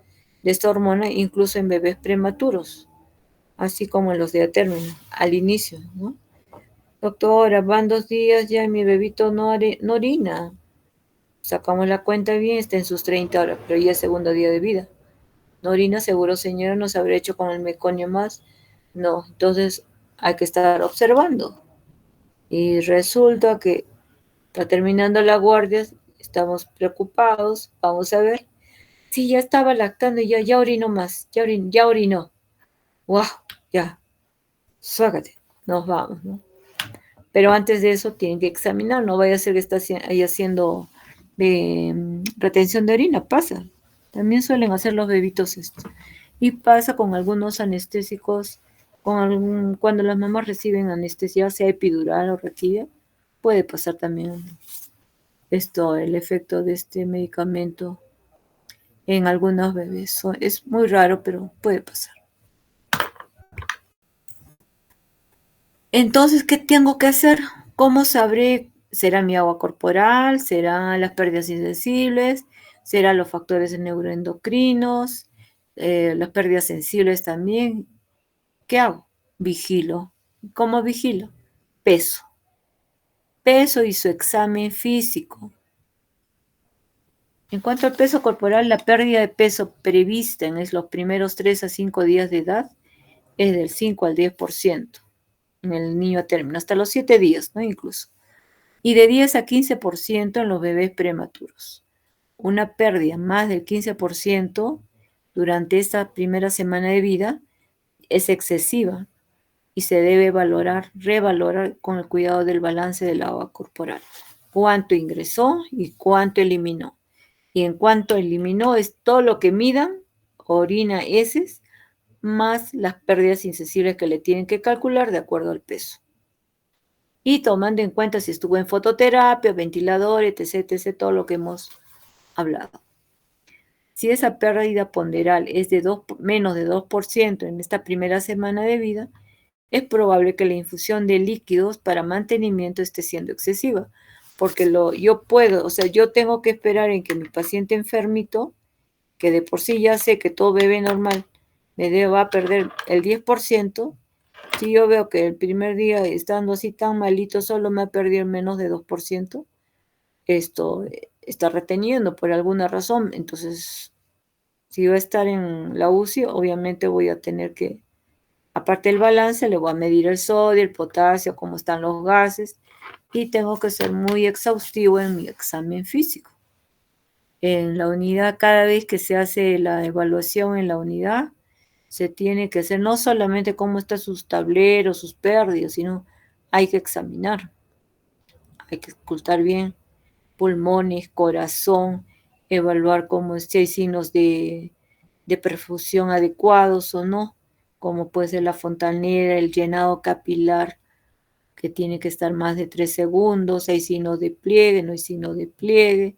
de esta hormona incluso en bebés prematuros, así como en los de a término, al inicio, ¿no? Doctora, van 2 días ya y mi bebito no orina. Sacamos la cuenta bien, está en sus 30 horas, pero ya es segundo día de vida. No orina, seguro señora, no se habrá hecho con el meconio más. No, entonces hay que estar observando. Y resulta que está terminando la guardia, estamos preocupados, vamos a ver. Sí, ya estaba lactando y ya orinó más, ya orinó. ¡Wow! Ya, suágate, nos vamos, ¿no? Pero antes de eso tienen que examinar, no vaya a ser que está ahí haciendo retención de orina, pasa. También suelen hacer los bebitos esto. Y pasa con algunos anestésicos, cuando las mamás reciben anestesia, sea epidural o raquídea, puede pasar también el efecto de este medicamento en algunos bebés. Es muy raro, pero puede pasar. Entonces, ¿qué tengo que hacer? ¿Cómo sabré? ¿Será mi agua corporal? ¿Serán las pérdidas insensibles? ¿Serán los factores neuroendocrinos? ¿Las pérdidas sensibles también? ¿Qué hago? Vigilo. ¿Cómo vigilo? Peso. Peso y su examen físico. En cuanto al peso corporal, la pérdida de peso prevista en los primeros 3 a 5 días de edad es del 5 al 10% en el niño a término, hasta los 7 días, ¿no? Incluso. Y de 10 a 15% en los bebés prematuros. Una pérdida más del 15% durante esta primera semana de vida es excesiva y se debe revalorar con el cuidado del balance del agua corporal. Cuánto ingresó y cuánto eliminó. Y en cuanto eliminó es todo lo que midan, orina, heces, más las pérdidas insensibles que le tienen que calcular de acuerdo al peso. Y tomando en cuenta si estuvo en fototerapia, ventilador, etc., etc., todo lo que hemos hablado. Si esa pérdida ponderal es de menos de 2% en esta primera semana de vida, es probable que la infusión de líquidos para mantenimiento esté siendo excesiva, porque yo tengo que esperar en que mi paciente enfermito, que de por sí ya sé que todo bebé normal va a perder el 10%, si yo veo que el primer día estando así tan malito solo me ha perdido menos de 2%, esto está reteniendo por alguna razón, entonces si va a estar en la UCI, obviamente voy a tener que, aparte del balance, le voy a medir el sodio, el potasio, cómo están los gases, y tengo que ser muy exhaustivo en mi examen físico. En la unidad, cada vez que se hace la evaluación en la unidad, se tiene que hacer no solamente cómo están sus tableros, sus pérdidas, sino hay que examinar, hay que escuchar bien pulmones, corazón, evaluar si hay signos de perfusión adecuados o no, como puede ser la fontanera, el llenado capilar, que tiene que estar más de 3 segundos, hay signos de pliegue, no hay signos de pliegue,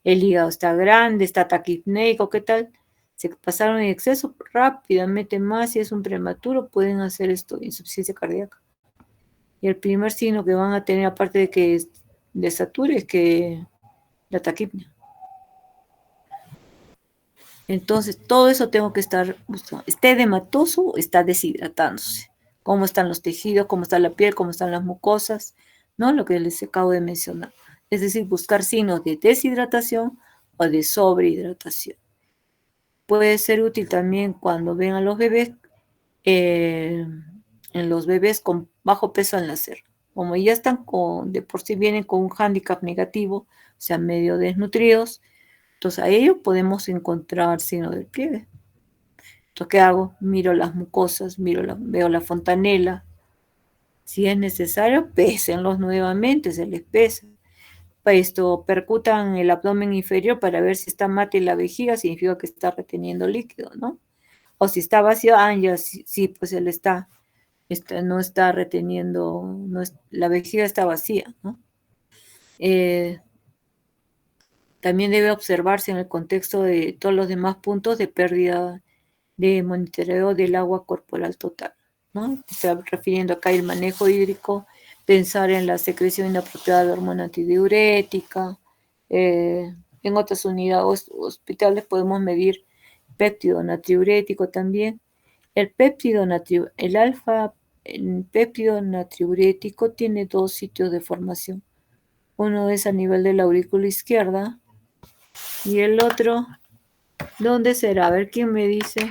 el hígado está grande, está taquipneico, ¿qué tal? Se pasaron en exceso rápidamente, más si es un prematuro, pueden hacer esto, insuficiencia cardíaca. Y el primer signo que van a tener, aparte de que desature, es que la taquipnea. Entonces, todo eso tengo que estar buscando. ¿Esté edematoso o está deshidratándose? ¿Cómo están los tejidos? ¿Cómo está la piel? ¿Cómo están las mucosas? ¿No? Lo que les acabo de mencionar. Es decir, buscar signos de deshidratación o de sobrehidratación. Puede ser útil también cuando ven a los bebés, en los bebés con bajo peso al nacer. Como ya están de por sí vienen con un hándicap negativo, o sea, medio desnutridos, entonces a ellos podemos encontrar signos del pliegue. Entonces, ¿qué hago? Miro las mucosas, veo la fontanela. Si es necesario, pésenlos nuevamente, se les pesa. Esto, percutan el abdomen inferior para ver si está mate la vejiga, significa que está reteniendo líquido, ¿no? O si está vacío, ya sí, pues él no está reteniendo, la vejiga está vacía, ¿no? También debe observarse en el contexto de todos los demás puntos de pérdida de monitoreo del agua corporal total, ¿no? Está refiriendo acá el manejo hídrico, pensar en la secreción inapropiada de hormona antidiurética. En otras unidades hospitales podemos medir péptido natriurético también. El péptido natriurético tiene dos sitios de formación. Uno es a nivel de la aurícula izquierda y el otro, ¿dónde será? A ver quién me dice.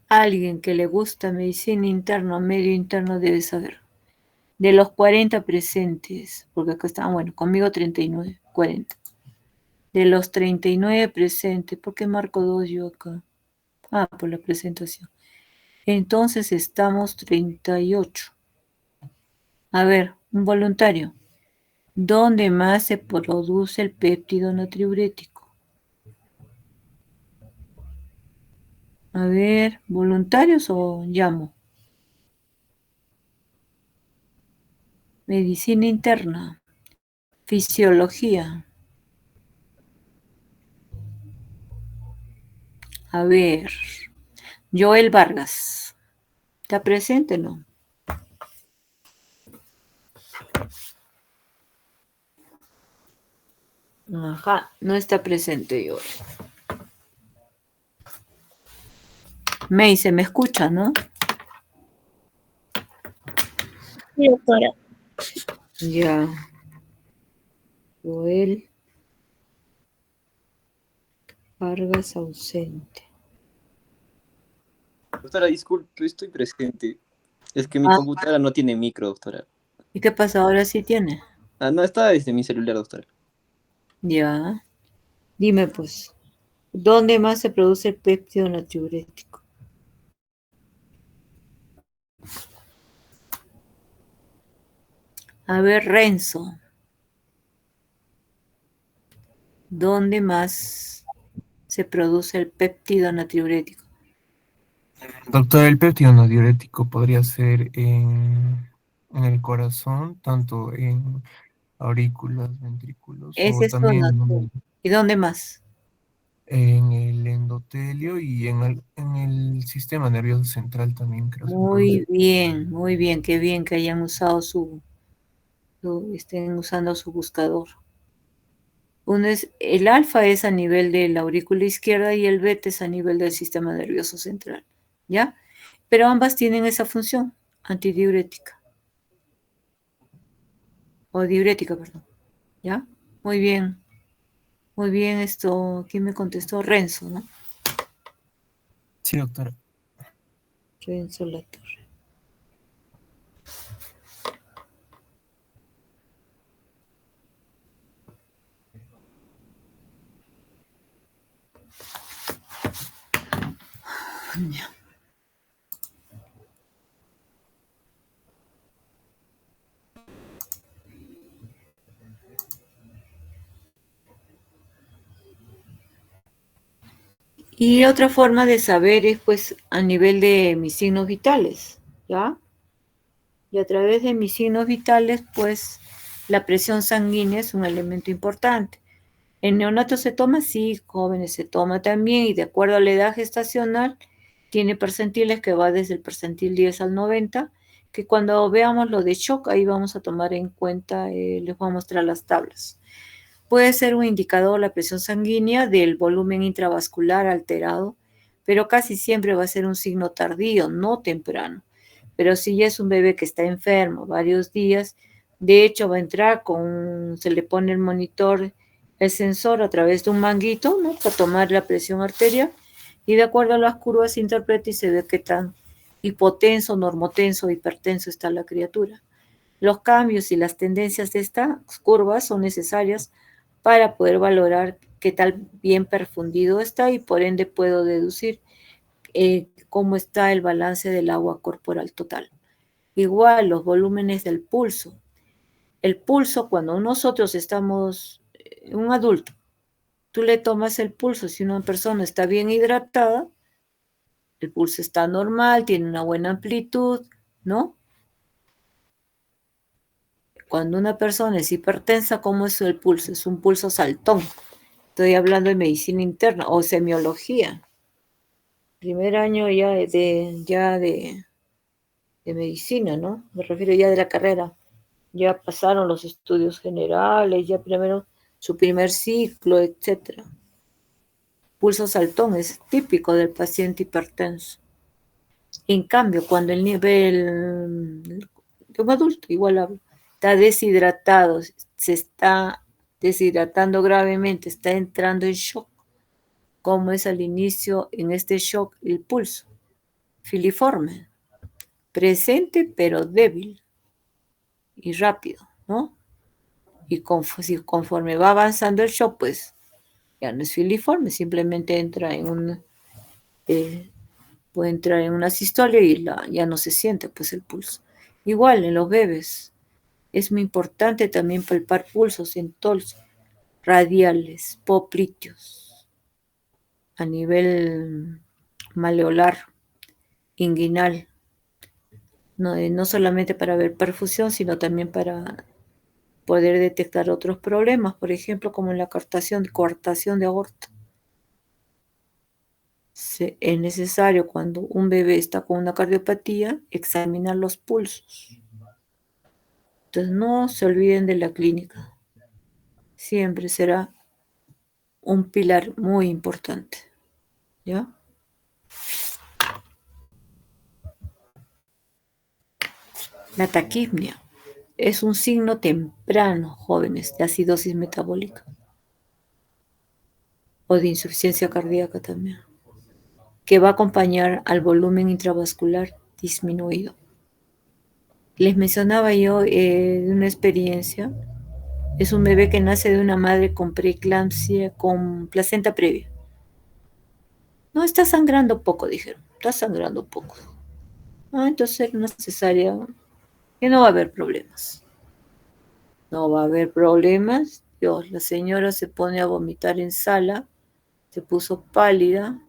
Alguien que le gusta medicina interna, medio interno, debe saber. De los 40 presentes, porque acá están, bueno, conmigo 39, 40. De los 39 presentes, ¿por qué marco 2 yo acá? Ah, por la presentación. Entonces estamos 38. A ver, un voluntario. ¿Dónde más se produce el péptido natriurético? A ver, ¿voluntarios o llamo? Medicina interna. Fisiología. A ver. Joel Vargas. ¿Está presente o no? Ajá, no está presente Joel. May, se me escucha, ¿no? Sí, doctora. Ya. Joel Vargas ausente. Doctora, disculpe, estoy presente. Es que mi Ah, computadora no tiene micro, doctora. ¿y qué pasa? Ahora sí tiene. Ah, no, está desde mi celular, doctora. Ya. Dime, pues, ¿dónde más se produce el péptido natriurético? A ver, Renzo. ¿Dónde más se produce el péptido natriurético? Doctor, el péptido no diurético podría ser en el corazón, tanto en aurículas, ventrículos, Ese o es también donatorio. ¿Y dónde más? en el endotelio y en el sistema nervioso central también creo se produce. Muy bien, qué bien que hayan usado estén usando su buscador. El alfa es a nivel de la aurícula izquierda y el beta es a nivel del sistema nervioso central, ¿ya? Pero ambas tienen esa función antidiurética, o diurética, perdón, ¿ya? Muy bien esto, ¿quién me contestó? Renzo, ¿no? Sí, doctora. Renzo Latorre. Ya. Y otra forma de saber es pues a nivel de mis signos vitales, ¿ya? Y a través de mis signos vitales pues la presión sanguínea es un elemento importante. En neonatos se toma, sí, jóvenes se toma también y de acuerdo a la edad gestacional tiene percentiles que va desde el percentil 10 al 90, que cuando veamos lo de shock ahí vamos a tomar en cuenta, les voy a mostrar las tablas. Puede ser un indicador la presión sanguínea del volumen intravascular alterado, pero casi siempre va a ser un signo tardío, no temprano. Pero si ya es un bebé que está enfermo varios días, de hecho va a entrar se le pone el monitor, el sensor a través de un manguito, ¿no? Para tomar la presión arterial y de acuerdo a las curvas se interpreta y se ve qué tan hipotenso, normotenso, hipertenso está la criatura. Los cambios y las tendencias de estas curvas son necesarias para poder valorar qué tal bien perfundido está y por ende puedo deducir cómo está el balance del agua corporal total. Igual los volúmenes del pulso. El pulso, cuando nosotros estamos, un adulto, tú le tomas el pulso, si una persona está bien hidratada, el pulso está normal, tiene una buena amplitud, ¿no? Cuando una persona es hipertensa, ¿cómo es el pulso? Es un pulso saltón. Estoy hablando de medicina interna o semiología. Primer año de medicina, ¿no? Me refiero ya de la carrera. Ya pasaron los estudios generales, ya primero su primer ciclo, etcétera. Pulso saltón es típico del paciente hipertenso. En cambio, cuando el nivel de un adulto, igual está deshidratado, se está deshidratando gravemente, está entrando en shock, como es al inicio en este shock el pulso, filiforme, presente pero débil y rápido, ¿no? Y conforme va avanzando el shock, pues ya no es filiforme, simplemente eh, puede entrar en una sistolia y ya no se siente pues el pulso. Igual en los bebés, es muy importante también palpar pulsos en tols radiales, popliteos, a nivel maleolar, inguinal, no solamente para ver perfusión, sino también para poder detectar otros problemas, por ejemplo, como en la coartación de aorta. Es necesario, cuando un bebé está con una cardiopatía, examinar los pulsos. Entonces, no se olviden de la clínica. Siempre será un pilar muy importante. ¿Ya? La taquipnia es un signo temprano, jóvenes, de acidosis metabólica o de insuficiencia cardíaca también, que va a acompañar al volumen intravascular disminuido. Les mencionaba yo de una experiencia. Es un bebé que nace de una madre con preeclampsia, con placenta previa. No, está sangrando poco, dijeron. Está sangrando poco. Entonces era una cesárea que no va a haber problemas. No va a haber problemas. Dios, la señora se pone a vomitar en sala, se puso pálida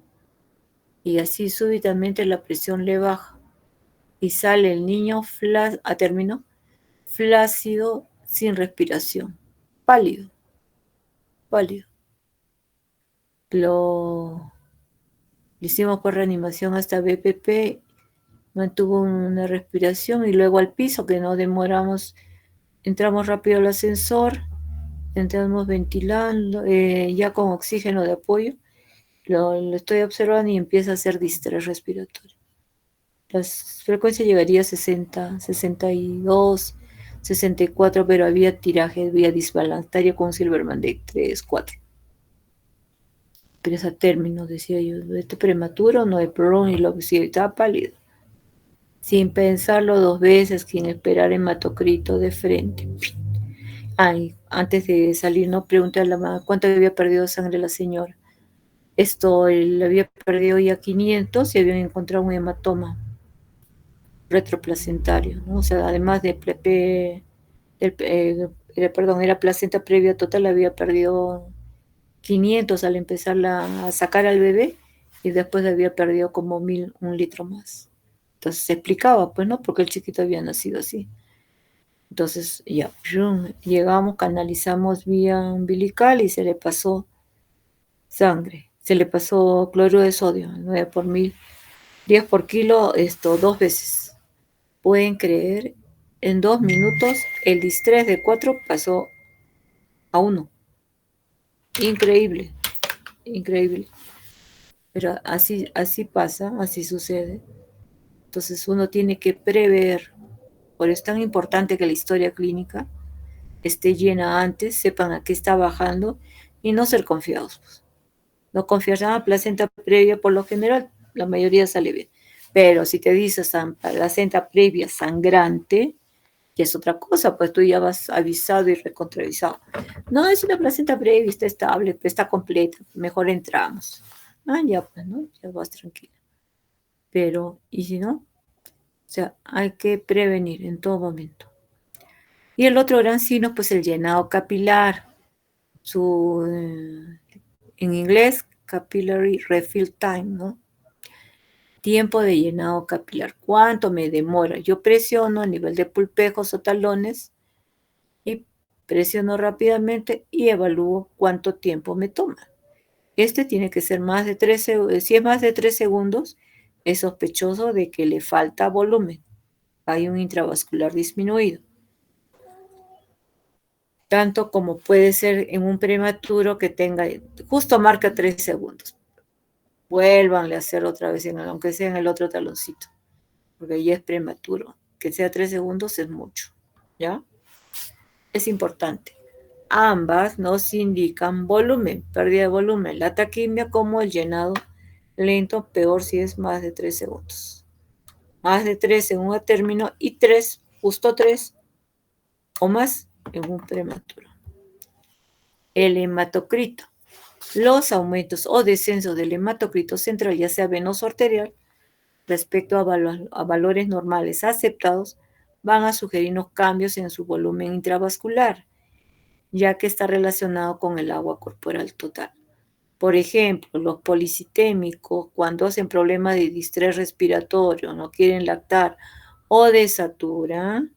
y así súbitamente la presión le baja y sale el niño flácido, sin respiración, pálido. Le hicimos por reanimación hasta BPP, mantuvo una respiración y luego al piso, que no demoramos, entramos rápido al ascensor, entramos ventilando, ya con oxígeno de apoyo, lo estoy observando y empieza a hacer distrés respiratorio. La frecuencia llegaría a 60, 62, 64, pero había tiraje vía disbalantaria con Silverman de 3, 4. Pero es a término, decía yo, este prematuro, no hay prolong y la obesidad estaba pálido. Sin pensarlo dos veces, sin esperar hematocrito de frente. Antes de salir, no pregunté a la mamá cuánto había perdido sangre la señora. Él había perdido ya 500 y habían encontrado un hematoma retroplacentario, ¿no? O sea, además de era placenta previa total, había perdido 500 al empezar a sacar al bebé y después había perdido como 1.000, 1 litro más. Entonces se explicaba, pues, ¿no? Porque el chiquito había nacido así. Entonces ya, llegamos, canalizamos vía umbilical y se le pasó sangre. Se le pasó cloruro de sodio, 9 por 1000, 10 por kilo, 2 veces. Pueden creer, en 2 minutos el distrés de 4 pasó a 1. Increíble, increíble. Pero así pasa, así sucede. Entonces uno tiene que prever. Por eso es tan importante que la historia clínica esté llena antes, sepan a qué está bajando y no ser confiados. Pues. No confiar en la placenta previa, por lo general, la mayoría sale bien. Pero si te dices placenta previa sangrante, que es otra cosa, pues tú ya vas avisado y recontravisado. No, es una placenta previa, está estable, está completa, mejor entramos. Ya pues, ¿no? Ya vas tranquila. Pero, ¿y si no? O sea, hay que prevenir en todo momento. Y el otro gran signo, pues el llenado capilar. En inglés, capillary refill time, ¿no? Tiempo de llenado capilar. ¿Cuánto me demora? Yo presiono a nivel de pulpejos o talones y presiono rápidamente y evalúo cuánto tiempo me toma. Tiene que ser más de 3 segundos. Si es más de 3 segundos, es sospechoso de que le falta volumen. Hay un intravascular disminuido. Tanto como puede ser en un prematuro que tenga, justo marca 3 segundos. Vuélvanle a hacer otra vez, aunque sea en el otro taloncito, porque ya es prematuro. Que sea 3 segundos es mucho, ¿ya? Es importante. Ambas nos indican volumen, pérdida de volumen, la taquimia como el llenado lento, peor si es más de 3 segundos. Más de 3 en un término y 3, justo 3 o más en un prematuro. El hematocrito. Los aumentos o descensos del hematocrito central, ya sea venoso o arterial, respecto a valores normales aceptados, van a sugerirnos cambios en su volumen intravascular, ya que está relacionado con el agua corporal total. Por ejemplo, los policitémicos, cuando hacen problemas de distrés respiratorio, no quieren lactar o desaturan,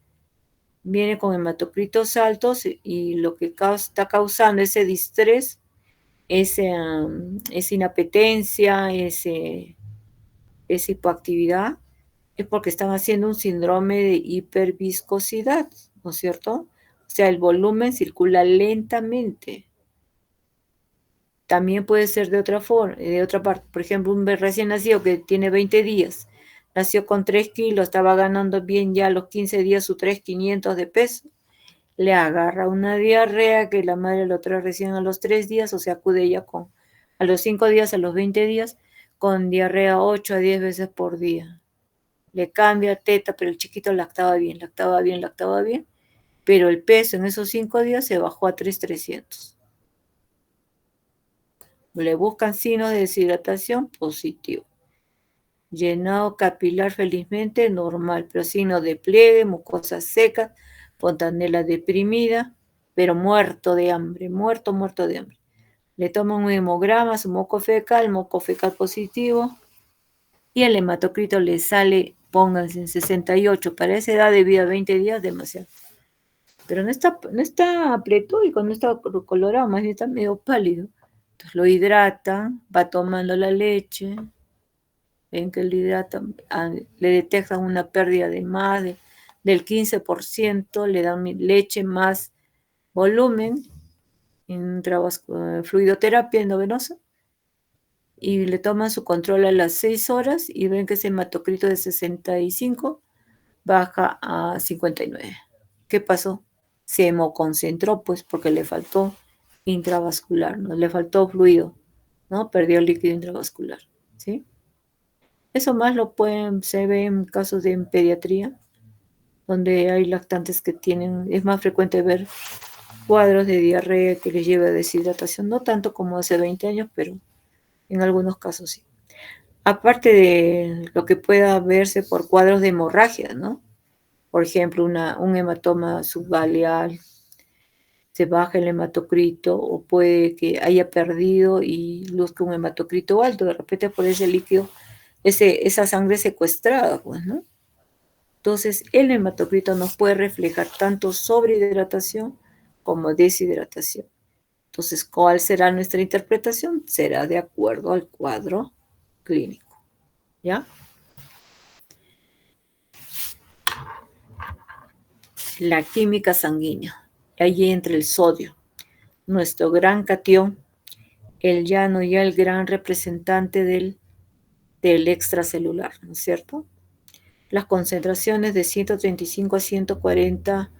viene con hematocritos altos y lo que está causando ese distrés, esa inapetencia, esa hipoactividad, es porque están haciendo un síndrome de hiperviscosidad, ¿no es cierto? O sea, el volumen circula lentamente. También puede ser de otra forma, de otra parte. Por ejemplo, un recién nacido que tiene 20 días, nació con 3 kilos, estaba ganando bien ya a los 15 días su 3.500 de peso, le agarra una diarrea que la madre lo trae recién a los 3 días, o sea, acude ya a los 5 días, a los 20 días, con diarrea 8 a 10 veces por día. Le cambia teta, pero el chiquito lactaba bien, pero el peso en esos 5 días se bajó a 3.300. Le buscan signos de deshidratación, positivo. Llenado capilar felizmente normal, pero signos de pliegue, mucosa seca, fontanela deprimida, pero muerto de hambre, muerto de hambre. Le toman un hemograma, su moco fecal positivo, y el hematocrito le sale, pónganse en 68, para esa edad de vida, 20 días, demasiado. Pero no está pletórico, no está colorado, más bien está medio pálido. Entonces lo hidratan, va tomando la leche, ven que le hidratan, le detectan una pérdida de más del 15%, le dan leche más volumen, fluidoterapia endovenosa, y le toman su control a las 6 horas y ven que ese hematocrito de 65 baja a 59. ¿Qué pasó? Se hemoconcentró, pues, porque le faltó intravascular, ¿no? Le faltó fluido, ¿no? Perdió el líquido intravascular, ¿sí? Eso más se ve en casos de pediatría, donde hay lactantes que es más frecuente ver cuadros de diarrea que les lleva a deshidratación, no tanto como hace 20 años, pero en algunos casos sí. Aparte de lo que pueda verse por cuadros de hemorragia, ¿no? Por ejemplo, un hematoma subbaleal, se baja el hematocrito, o puede que haya perdido y luzca un hematocrito alto, de repente por ese líquido, esa sangre secuestrada, pues, ¿no? Entonces, el hematocrito nos puede reflejar tanto sobrehidratación como deshidratación. Entonces, ¿cuál será nuestra interpretación? Será de acuerdo al cuadro clínico, ¿ya? La química sanguínea. Allí entra el sodio, nuestro gran catión, el llano y el gran representante del extracelular, ¿no es cierto? Las concentraciones de 135 a 140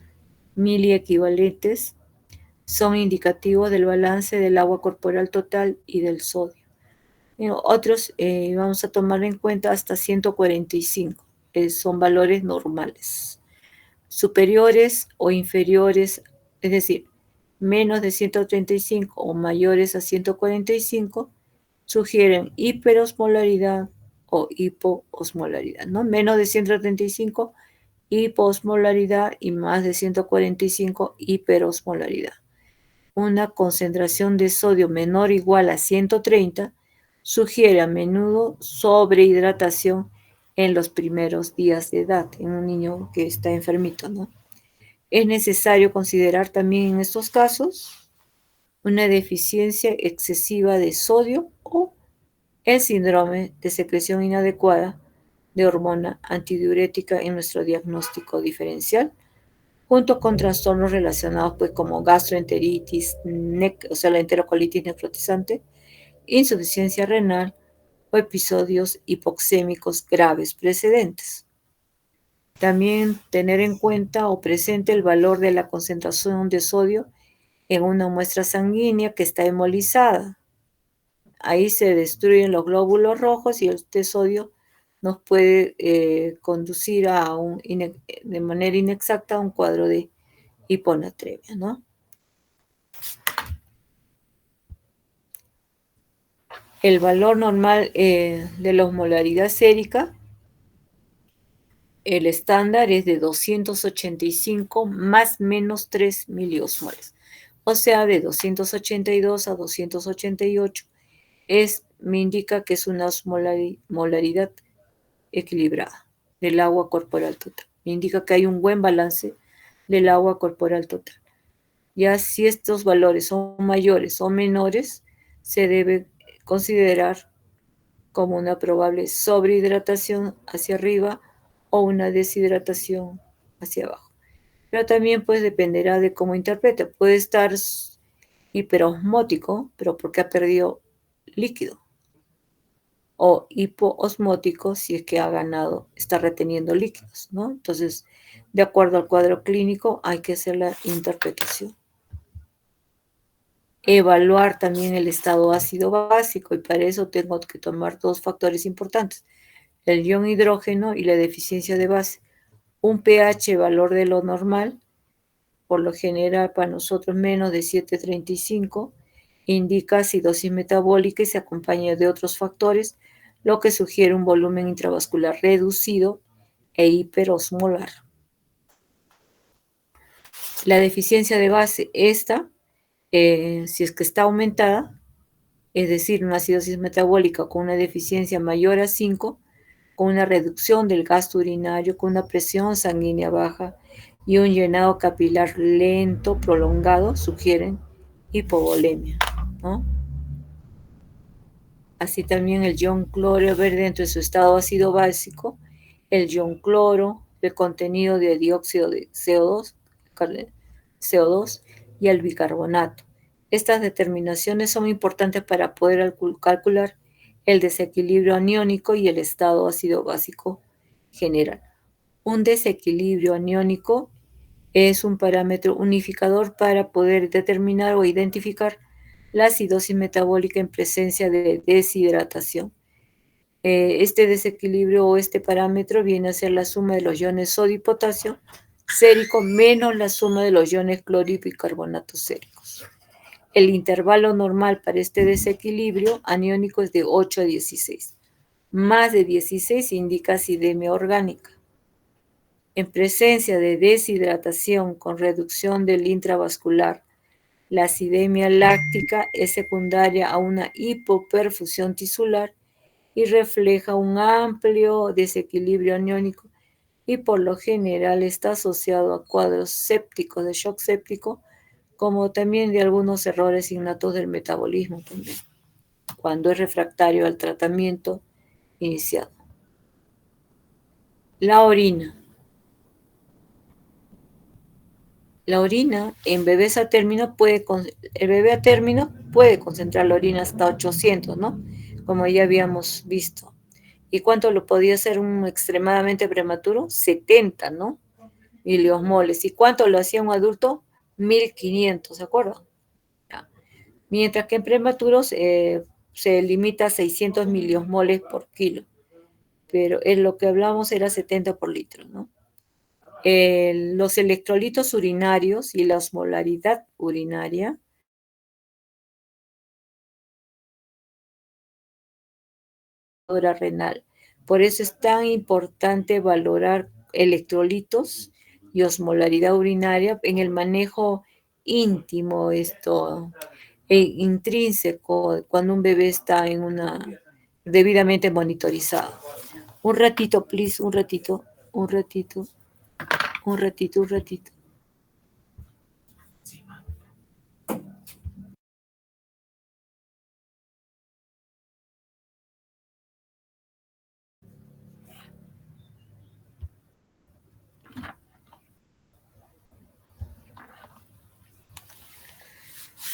miliequivalentes son indicativos del balance del agua corporal total y del sodio. Otros vamos a tomar en cuenta hasta 145, son valores normales. Superiores o inferiores, es decir, menos de 135 o mayores a 145, sugieren hiperosmolaridad o hipoosmolaridad, ¿no? Menos de 135, hipoosmolaridad, y más de 145, hiperosmolaridad. Una concentración de sodio menor o igual a 130 sugiere a menudo sobrehidratación en los primeros días de edad, en un niño que está enfermito, ¿no? Es necesario considerar también en estos casos una deficiencia excesiva de sodio o el síndrome de secreción inadecuada de hormona antidiurética en nuestro diagnóstico diferencial, junto con trastornos relacionados pues como gastroenteritis, o sea, la enterocolitis necrotizante, insuficiencia renal o episodios hipoxémicos graves precedentes. También tener en cuenta o presente el valor de la concentración de sodio en una muestra sanguínea que está hemolizada. Ahí se destruyen los glóbulos rojos y este sodio nos puede conducir de manera inexacta a un cuadro de hiponatremia, ¿no? El valor normal de la osmolaridad sérica, el estándar es de 285 más menos 3 miliosmoles, o sea, de 282 a 288. Me indica que es una osmolaridad equilibrada del agua corporal total. Me indica que hay un buen balance del agua corporal total. Ya si estos valores son mayores o menores, se debe considerar como una probable sobrehidratación hacia arriba o una deshidratación hacia abajo. Pero también pues dependerá de cómo interprete. Puede estar hiperosmótico, pero porque ha perdido líquido. O hipoosmótico si es que ha ganado, está reteniendo líquidos, ¿no? Entonces, de acuerdo al cuadro clínico, hay que hacer la interpretación. Evaluar también el estado ácido básico, y para eso tengo que tomar dos factores importantes: el ion hidrógeno y la deficiencia de base. Un pH valor de lo normal, por lo general para nosotros menos de 7,35, indica acidosis metabólica y se acompaña de otros factores, lo que sugiere un volumen intravascular reducido e hiperosmolar. La deficiencia de base, si es que está aumentada, es decir, una acidosis metabólica con una deficiencia mayor a 5, con una reducción del gasto urinario, con una presión sanguínea baja y un llenado capilar lento, prolongado, sugieren hipovolemia, ¿no? Así también el ion cloro verde dentro de su estado ácido básico, el ion cloro, el contenido de dióxido de CO2 y el bicarbonato. Estas determinaciones son importantes para poder calcular el desequilibrio aniónico y el estado ácido básico general. Un desequilibrio aniónico es un parámetro unificador para poder determinar o identificar la acidosis metabólica en presencia de deshidratación. Este desequilibrio o este parámetro viene a ser la suma de los iones sodio y potasio sérico menos la suma de los iones cloro y bicarbonato séricos. El intervalo normal para este desequilibrio aniónico es de 8 a 16. Más de 16 indica acidemia orgánica. En presencia de deshidratación con reducción del intravascular, la acidemia láctica es secundaria a una hipoperfusión tisular y refleja un amplio desequilibrio aniónico y por lo general está asociado a cuadros sépticos de shock séptico, como también de algunos errores innatos del metabolismo también, cuando es refractario al tratamiento iniciado. La orina. La orina en bebés a término el bebé a término puede concentrar la orina hasta 800, ¿no? Como ya habíamos visto. ¿Y cuánto lo podía hacer un extremadamente prematuro? 70, ¿no? Miliosmoles. ¿Y cuánto lo hacía un adulto? 1500, ¿de acuerdo? Ya. Mientras que en prematuros se limita a 600 miliosmoles por kilo. Pero en lo que hablamos era 70 por litro, ¿no? Los electrolitos urinarios y la osmolaridad urinaria renal. Por eso es tan importante valorar electrolitos y osmolaridad urinaria en el manejo íntimo, intrínseco, cuando un bebé está debidamente monitorizado. Un ratito, please, un ratito.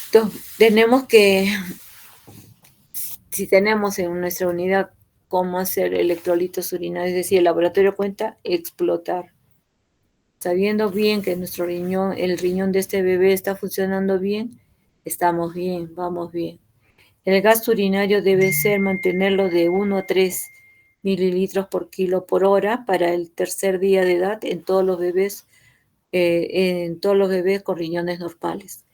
Entonces, si tenemos en nuestra unidad cómo hacer electrolitos urinarios, es decir, el laboratorio cuenta, explotar. Sabiendo bien que el riñón de este bebé está funcionando bien, estamos bien, vamos bien. El gasto urinario debe ser mantenerlo de 1 a 3 mililitros por kilo por hora para el tercer día de edad en todos los bebés con riñones normales.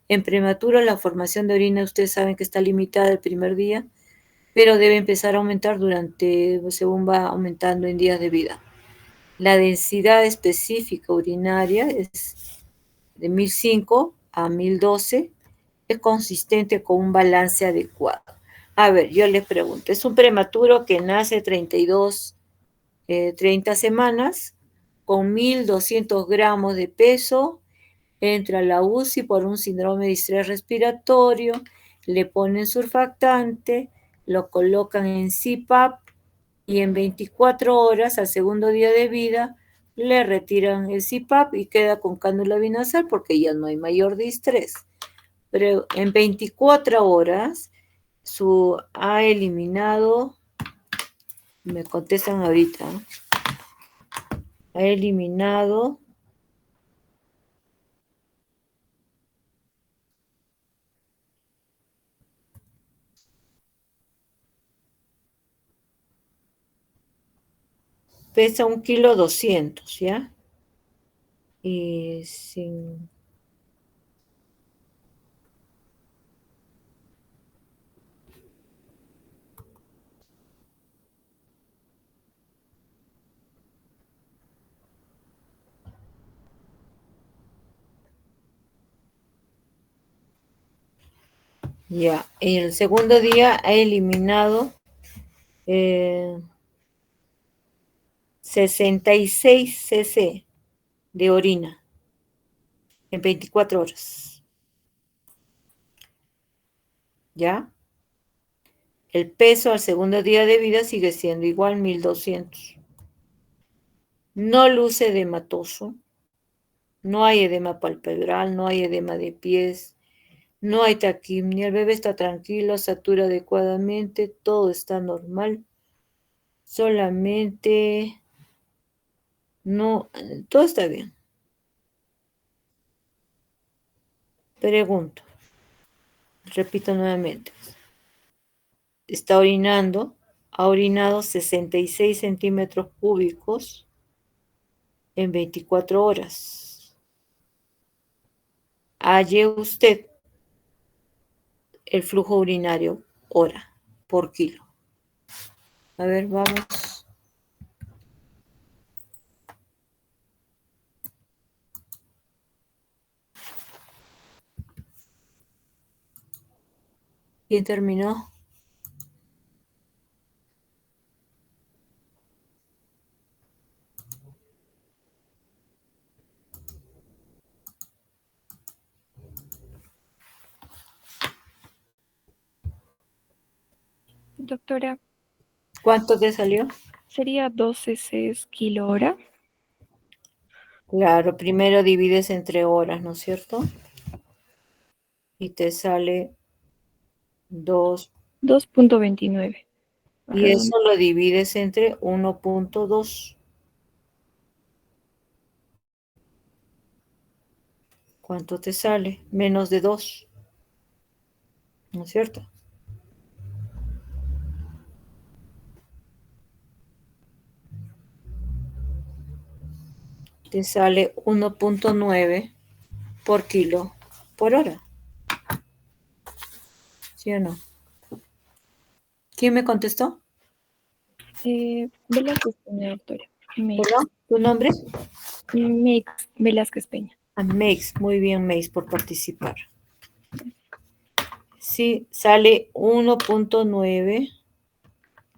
En prematuro, la formación de orina, ustedes saben que está limitada el primer día, pero debe empezar a aumentar según va aumentando en días de vida. La densidad específica urinaria es de 1005 a 1012, es consistente con un balance adecuado. A ver, yo les pregunto, ¿es un prematuro que nace 30 semanas con 1.200 gramos de peso, entra a la UCI por un síndrome de estrés respiratorio, le ponen surfactante, lo colocan en CPAP y en 24 horas, al segundo día de vida, le retiran el CPAP y queda con cánula binasal porque ya no hay mayor distrés. Pero en 24 horas ha eliminado, me contestan ahorita, ha eliminado pesa 1,2 kilos, ¿ya? Y sin... Ya, en el segundo día ha eliminado 66 cc de orina en 24 horas. ¿Ya? El peso al segundo día de vida sigue siendo igual, 1.200. No luce edematoso, no hay edema palpebral, no hay edema de pies, no hay taquimia, el bebé está tranquilo, satura adecuadamente, todo está normal. Solamente no, todo está bien. Pregunto, repito nuevamente. Está orinando, ha orinado 66 centímetros cúbicos en 24 horas. Halle usted el flujo urinario hora por kilo. A ver, vamos. ¿Quién terminó? Doctora, ¿Cuánto te salió? sería 12 cc kilo hora. Claro, primero divides entre horas, ¿no es cierto? Y te sale 2. 2.29. Y eso lo divides entre 1,2. ¿Cuánto te sale? Menos de 2, ¿no es cierto? Te sale 1,9 por kilo por hora. ¿Sí o no? ¿Quién me contestó? Velázquez Peña, doctora. ¿Perdón? ¿Tu nombre? Meix Velázquez Peña. Meix. Muy bien, Meix, por participar. Sí, sale 1,9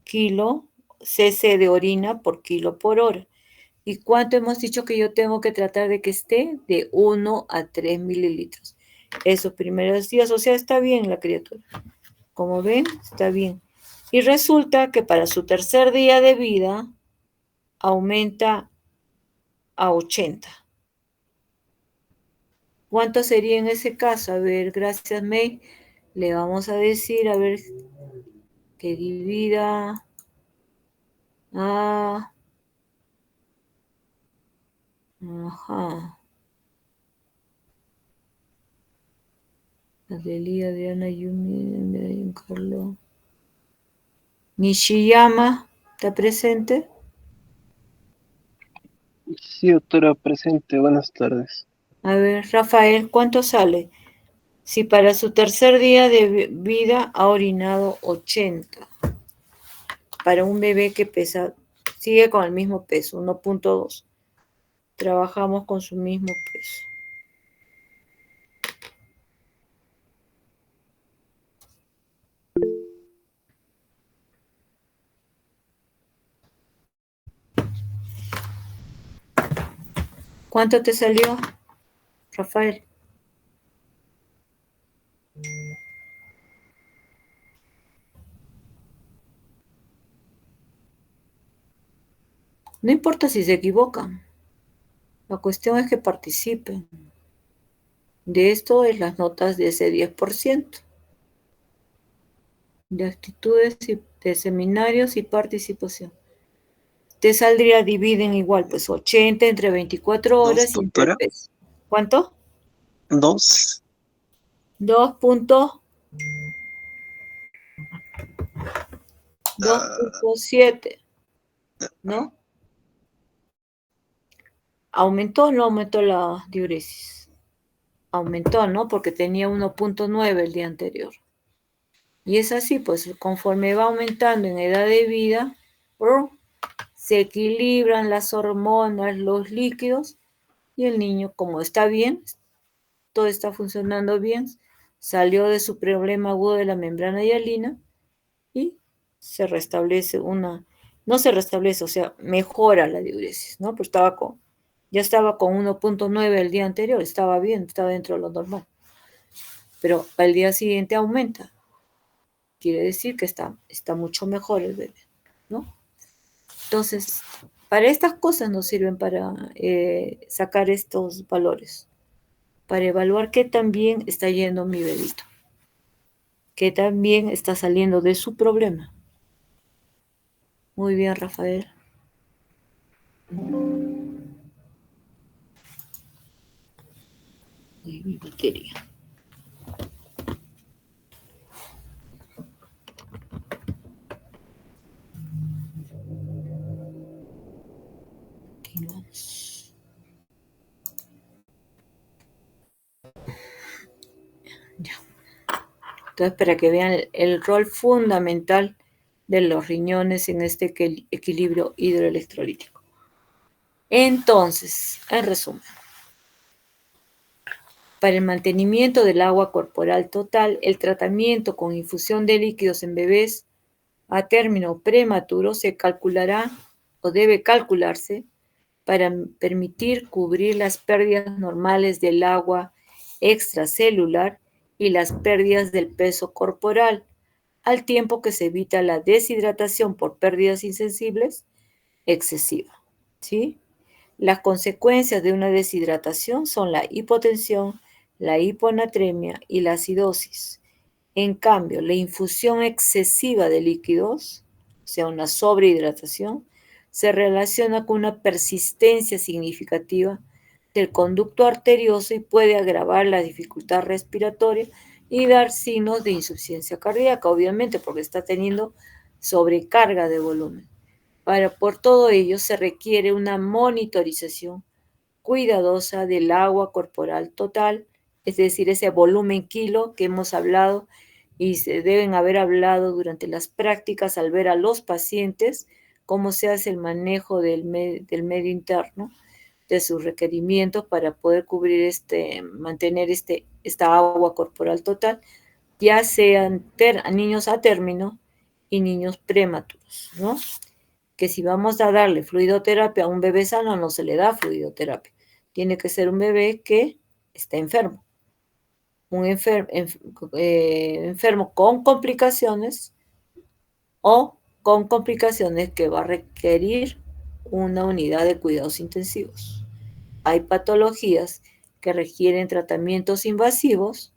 kilo cc de orina por kilo por hora. ¿Y cuánto hemos dicho que yo tengo que tratar de que esté? De 1 a 3 mililitros. Esos primeros días, o sea, está bien la criatura. Como ven, está bien. Y resulta que para su tercer día de vida aumenta a 80. ¿Cuánto sería en ese caso? A ver, gracias, May. Le vamos a decir, a ver, que divida a... Ajá. Adelia, Adriana, Yumi, Carlos. Nishiyama, ¿está presente? Sí, doctora, presente. Buenas tardes. A ver, Rafael, ¿cuánto sale? Si para su tercer día de vida ha orinado 80. Para un bebé que pesa, sigue con el mismo peso, 1,2. Trabajamos con su mismo peso. ¿Cuánto te salió, Rafael? No importa si se equivocan. La cuestión es que participen. De esto es las notas de ese 10%. De actitudes y de seminarios y participación. Te saldría, dividen igual, pues 80 entre 24 horas y entre doctora. peso. ¿Cuánto? 2. 2.7, ¿no? ¿Aumentó o no aumentó la diuresis? Aumentó, ¿no? Porque tenía 1.9 el día anterior. Y es así, pues conforme va aumentando en edad de vida, se equilibran las hormonas, los líquidos, y el niño, como está bien, todo está funcionando bien, salió de su problema agudo de la membrana hialina y se restablece no se restablece, o sea, mejora la diuresis, ¿no? Pues ya estaba con 1.9 el día anterior, estaba bien, estaba dentro de lo normal. Pero al día siguiente aumenta. Quiere decir que está mucho mejor el bebé, ¿no? Entonces, para estas cosas nos sirven para sacar estos valores, para evaluar qué tan bien está yendo mi bebito, qué tan bien está saliendo de su problema. Muy bien, Rafael. Mi batería. Continuamos. Ya. Entonces, para que vean el rol fundamental de los riñones en este equilibrio hidroelectrolítico. Entonces, en resumen, para el mantenimiento del agua corporal total, el tratamiento con infusión de líquidos en bebés a término prematuro se calculará o debe calcularse para permitir cubrir las pérdidas normales del agua extracelular y las pérdidas del peso corporal, al tiempo que se evita la deshidratación por pérdidas insensibles excesiva. ¿Sí? Las consecuencias de una deshidratación son la hipotensión, la hiponatremia y la acidosis. En cambio, la infusión excesiva de líquidos, o sea, una sobrehidratación, se relaciona con una persistencia significativa del conducto arterioso y puede agravar la dificultad respiratoria y dar signos de insuficiencia cardíaca, obviamente, porque está teniendo sobrecarga de volumen. Por todo ello, se requiere una monitorización cuidadosa del agua corporal total, es decir, ese volumen kilo que hemos hablado y se deben haber hablado durante las prácticas al ver a los pacientes cómo se hace el manejo del medio interno, de sus requerimientos para poder cubrir mantener esta agua corporal total, ya sean niños a término y niños prematuros, ¿no? Que si vamos a darle fluidoterapia a un bebé sano, no se le da fluidoterapia. Tiene que ser un bebé que está enfermo. Un enfermo con complicaciones o con complicaciones que va a requerir una unidad de cuidados intensivos. Hay patologías que requieren tratamientos invasivos,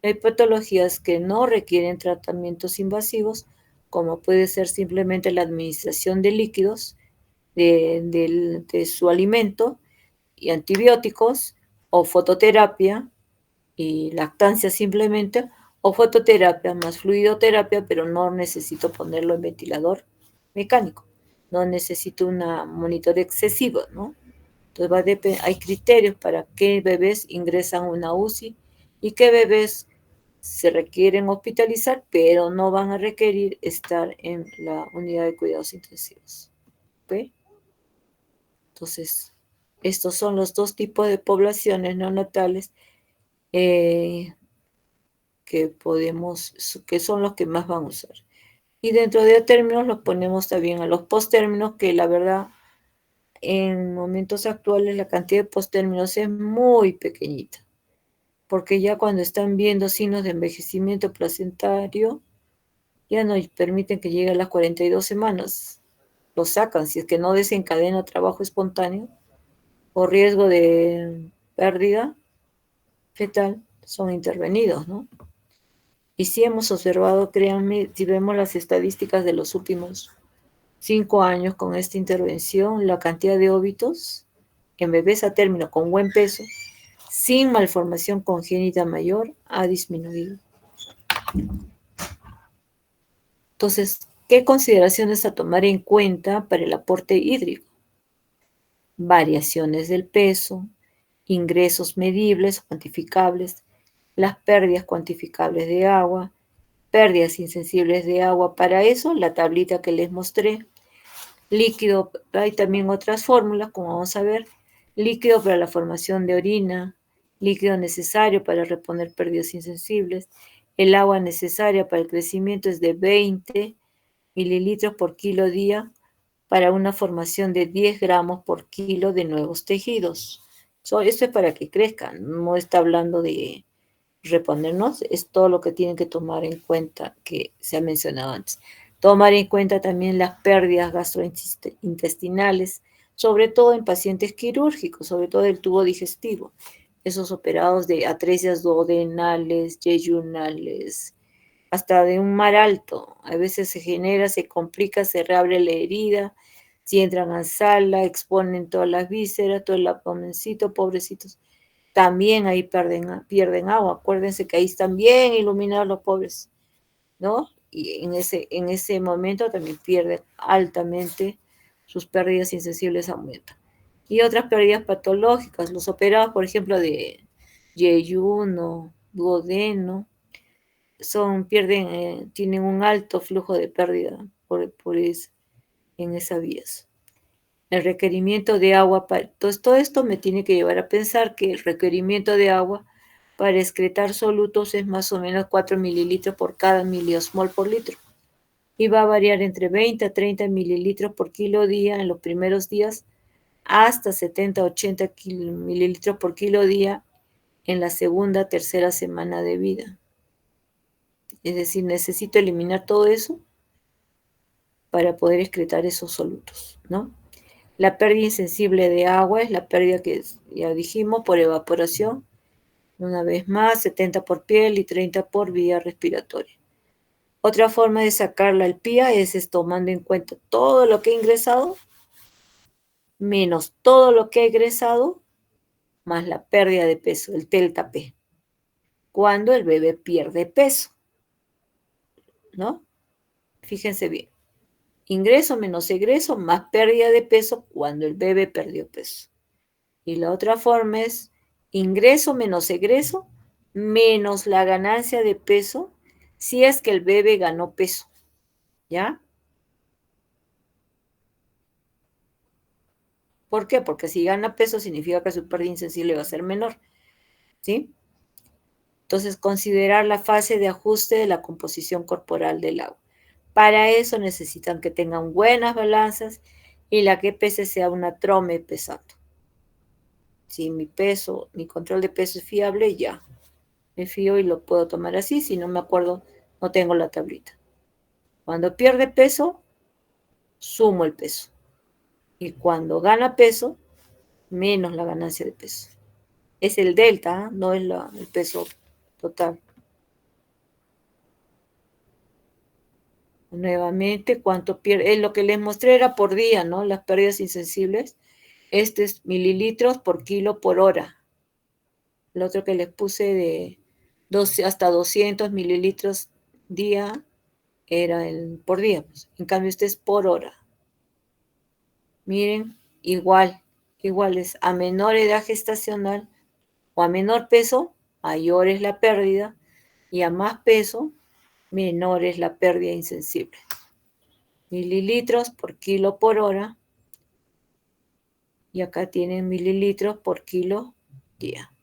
hay patologías que no requieren tratamientos invasivos, como puede ser simplemente la administración de líquidos de su alimento y antibióticos, o fototerapia y lactancia simplemente, o fototerapia más fluidoterapia, pero no necesito ponerlo en ventilador mecánico, no necesito un monitoreo excesivo, ¿no? Entonces hay criterios para qué bebés ingresan a una UCI y qué bebés se requieren hospitalizar, pero no van a requerir estar en la unidad de cuidados intensivos. ¿Ok? Entonces, estos son los dos tipos de poblaciones neonatales que son los que más van a usar. Y dentro de términos los ponemos también a los posttérminos, que la verdad en momentos actuales la cantidad de postérminos es muy pequeñita, porque ya cuando están viendo signos de envejecimiento placentario, ya no permiten que llegue a las 42 semanas. Lo sacan si es que no desencadena trabajo espontáneo o riesgo de pérdida fetal, son intervenidos, ¿no? Y sí hemos observado, créanme, si vemos las estadísticas de los últimos 5 años con esta intervención, la cantidad de óbitos en bebés a término con buen peso, sin malformación congénita mayor, ha disminuido. Entonces, ¿qué consideraciones a tomar en cuenta para el aporte hídrico? Variaciones del peso, ingresos medibles o cuantificables, las pérdidas cuantificables de agua, pérdidas insensibles de agua. Para eso, la tablita que les mostré. Líquido, hay también otras fórmulas, como vamos a ver. Líquido para la formación de orina, líquido necesario para reponer pérdidas insensibles. El agua necesaria para el crecimiento es de 20 mililitros por kilo día para una formación de 10 gramos por kilo de nuevos tejidos. Esto es para que crezcan, no está hablando de reponernos, es todo lo que tienen que tomar en cuenta que se ha mencionado antes. Tomar en cuenta también las pérdidas gastrointestinales, sobre todo en pacientes quirúrgicos, sobre todo del tubo digestivo, esos operados de atresias duodenales, yeyunales, hasta de un mar alto. A veces se genera, se complica, se reabre la herida, si entran a sala, exponen todas las vísceras, todo el abdomencito, pobrecitos. También ahí pierden agua. Acuérdense que ahí están bien iluminados los pobres, ¿no? Y en ese momento también pierden altamente, sus pérdidas insensibles aumentan. Y otras pérdidas patológicas, los operados, por ejemplo, de yeyuno, duodeno, tienen un alto flujo de pérdida en esas vías. El requerimiento de agua, todo esto me tiene que llevar a pensar que el requerimiento de agua para excretar solutos es más o menos 4 mililitros por cada miliosmol por litro. Y va a variar entre 20 a 30 mililitros por kilo día en los primeros días, hasta 70 a 80 mililitros por kilo día en la segunda, tercera semana de vida. Es decir, necesito eliminar todo eso para poder excretar esos solutos, ¿no? La pérdida insensible de agua es la pérdida que ya dijimos por evaporación. Una vez más, 70 por piel y 30 por vía respiratoria. Otra forma de sacarla al PIA es tomando en cuenta todo lo que he ingresado menos todo lo que he egresado más la pérdida de peso, el delta P, cuando el bebé pierde peso, ¿no? Fíjense bien. Ingreso menos egreso más pérdida de peso cuando el bebé perdió peso. Y la otra forma es ingreso menos egreso menos la ganancia de peso si es que el bebé ganó peso. ¿Ya? ¿Por qué? Porque si gana peso significa que su pérdida insensible va a ser menor. ¿Sí? Entonces, considerar la fase de ajuste de la composición corporal del agua. Para eso necesitan que tengan buenas balanzas y la que pese sea una trome pesando. Si mi control de peso es fiable, ya. Me fío y lo puedo tomar así. Si no me acuerdo, no tengo la tablita. Cuando pierde peso, sumo el peso. Y cuando gana peso, menos la ganancia de peso. Es el delta, ¿eh? No es el peso total. Nuevamente, ¿cuánto pierde? Lo que les mostré era por día, ¿no? Las pérdidas insensibles. Este es mililitros por kilo por hora. El otro que les puse de 12 hasta 200 mililitros día era el por día. Pues. En cambio, este es por hora. Miren, iguales a menor edad gestacional o a menor peso, mayor es la pérdida, y a más peso, menor es la pérdida insensible. Mililitros por kilo por hora, y acá tienen mililitros por kilo día.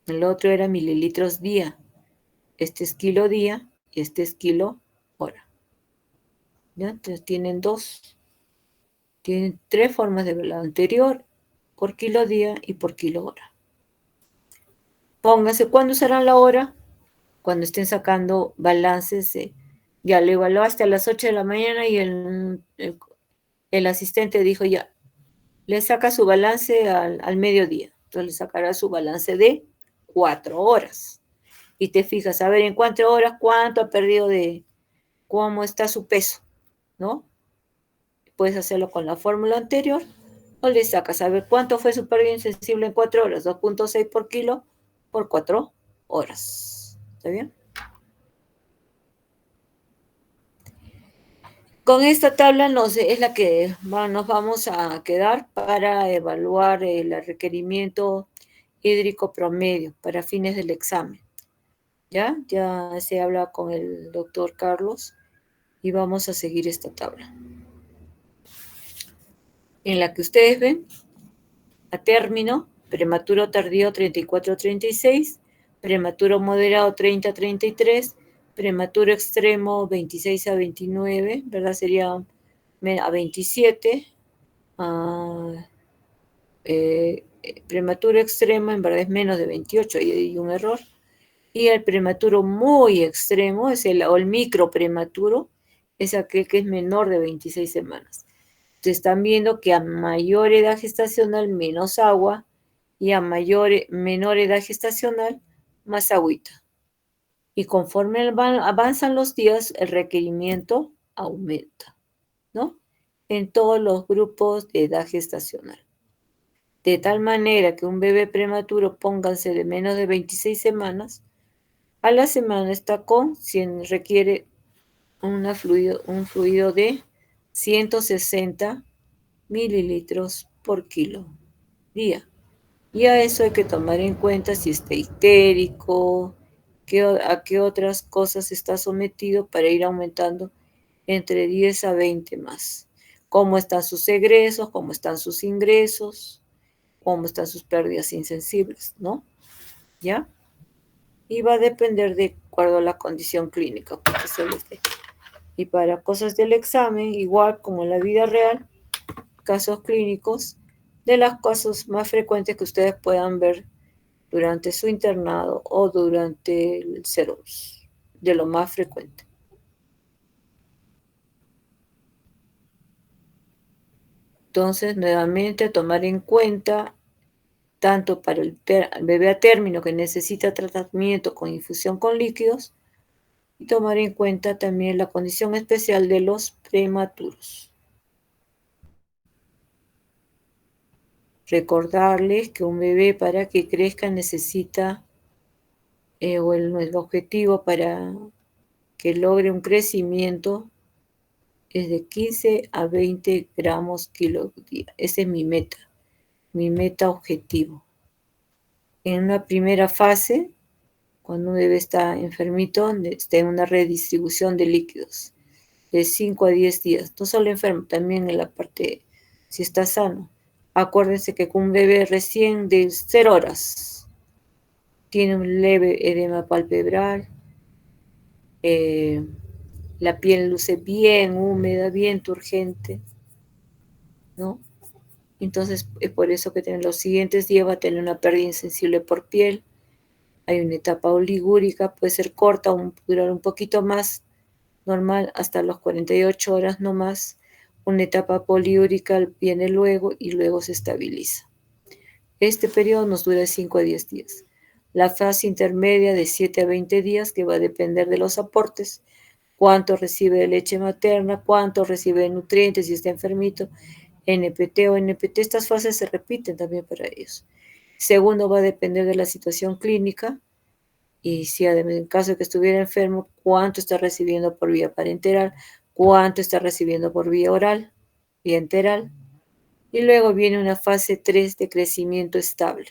El otro era mililitros día. Este es kilo día y este es kilo hora. ¿Ya? Entonces tienen dos Tienen 3 formas de verlo: anterior, por kilo día y por kilo hora. Pónganse cuándo usarán la hora, cuando estén sacando balances. Ya lo evaluaste a las 8 de la mañana y el asistente dijo ya, le saca su balance al mediodía. Entonces le sacará su balance de 4 horas. Y te fijas, a ver, en 4 horas, cuánto ha perdido cómo está su peso, ¿no? Puedes hacerlo con la fórmula anterior o le sacas a ver cuánto fue su pérdida insensible en 4 horas, 2.6 por kilo por 4 horas. ¿Está bien? Con esta tabla es la que nos vamos a quedar para evaluar el requerimiento hídrico promedio para fines del examen. ¿Ya? Ya se habla con el doctor Carlos y vamos a seguir esta tabla. En la que ustedes ven, a término, prematuro tardío 34-36, prematuro moderado 30-33, prematuro extremo 26-29, ¿verdad? Sería a 27. Prematuro extremo en verdad es menos de 28, ahí hay un error. Y el prematuro muy extremo, o el micro prematuro, es aquel que es menor de 26 semanas. Entonces están viendo que a mayor edad gestacional, menos agua, y a menor edad gestacional, más agüita. Y conforme avanzan los días, el requerimiento aumenta, ¿no? En todos los grupos de edad gestacional. De tal manera que un bebé prematuro, pónganse de menos de 26 semanas, a la semana está requiere un fluido de 160 mililitros por kilo día. Y a eso hay que tomar en cuenta si está histérico, a qué otras cosas está sometido para ir aumentando entre 10 a 20 más. Cómo están sus egresos, cómo están sus ingresos, cómo están sus pérdidas insensibles, ¿no? ¿Ya? Y va a depender de acuerdo a la condición clínica, porque se les dé. Y para cosas del examen, igual como en la vida real, casos clínicos, de las cosas más frecuentes que ustedes puedan ver durante su internado o durante el CEROS, de lo más frecuente. Entonces, nuevamente, tomar en cuenta, tanto para el bebé a término que necesita tratamiento con infusión con líquidos, y tomar en cuenta también la condición especial de los prematuros. Recordarles que un bebé para que crezca necesita, o el objetivo para que logre un crecimiento es de 15 a 20 gramos kilo día. Esa es mi meta objetivo. En una primera fase, cuando un bebé está enfermito, está en una redistribución de líquidos de 5 a 10 días. No solo enfermo, también en la parte, si está sano. Acuérdense que con un bebé recién de 0 horas tiene un leve edema palpebral, la piel luce bien húmeda, bien turgente, ¿no? Entonces, es por eso que en los siguientes días va a tener una pérdida insensible por piel. Hay una etapa oligúrica, puede ser corta o durar un poquito más, normal, hasta las 48 horas no más. Una etapa poliúrica viene luego y luego se estabiliza. Este periodo nos dura 5 a 10 días. La fase intermedia de 7 a 20 días, que va a depender de los aportes, cuánto recibe de leche materna, cuánto recibe de nutrientes si está enfermito, NPT o NPT, estas fases se repiten también para ellos. Segundo, va a depender de la situación clínica y si en caso de que estuviera enfermo, cuánto está recibiendo por vía parenteral, cuánto está recibiendo por vía oral, vía enteral. Y luego viene una fase 3 de crecimiento estable,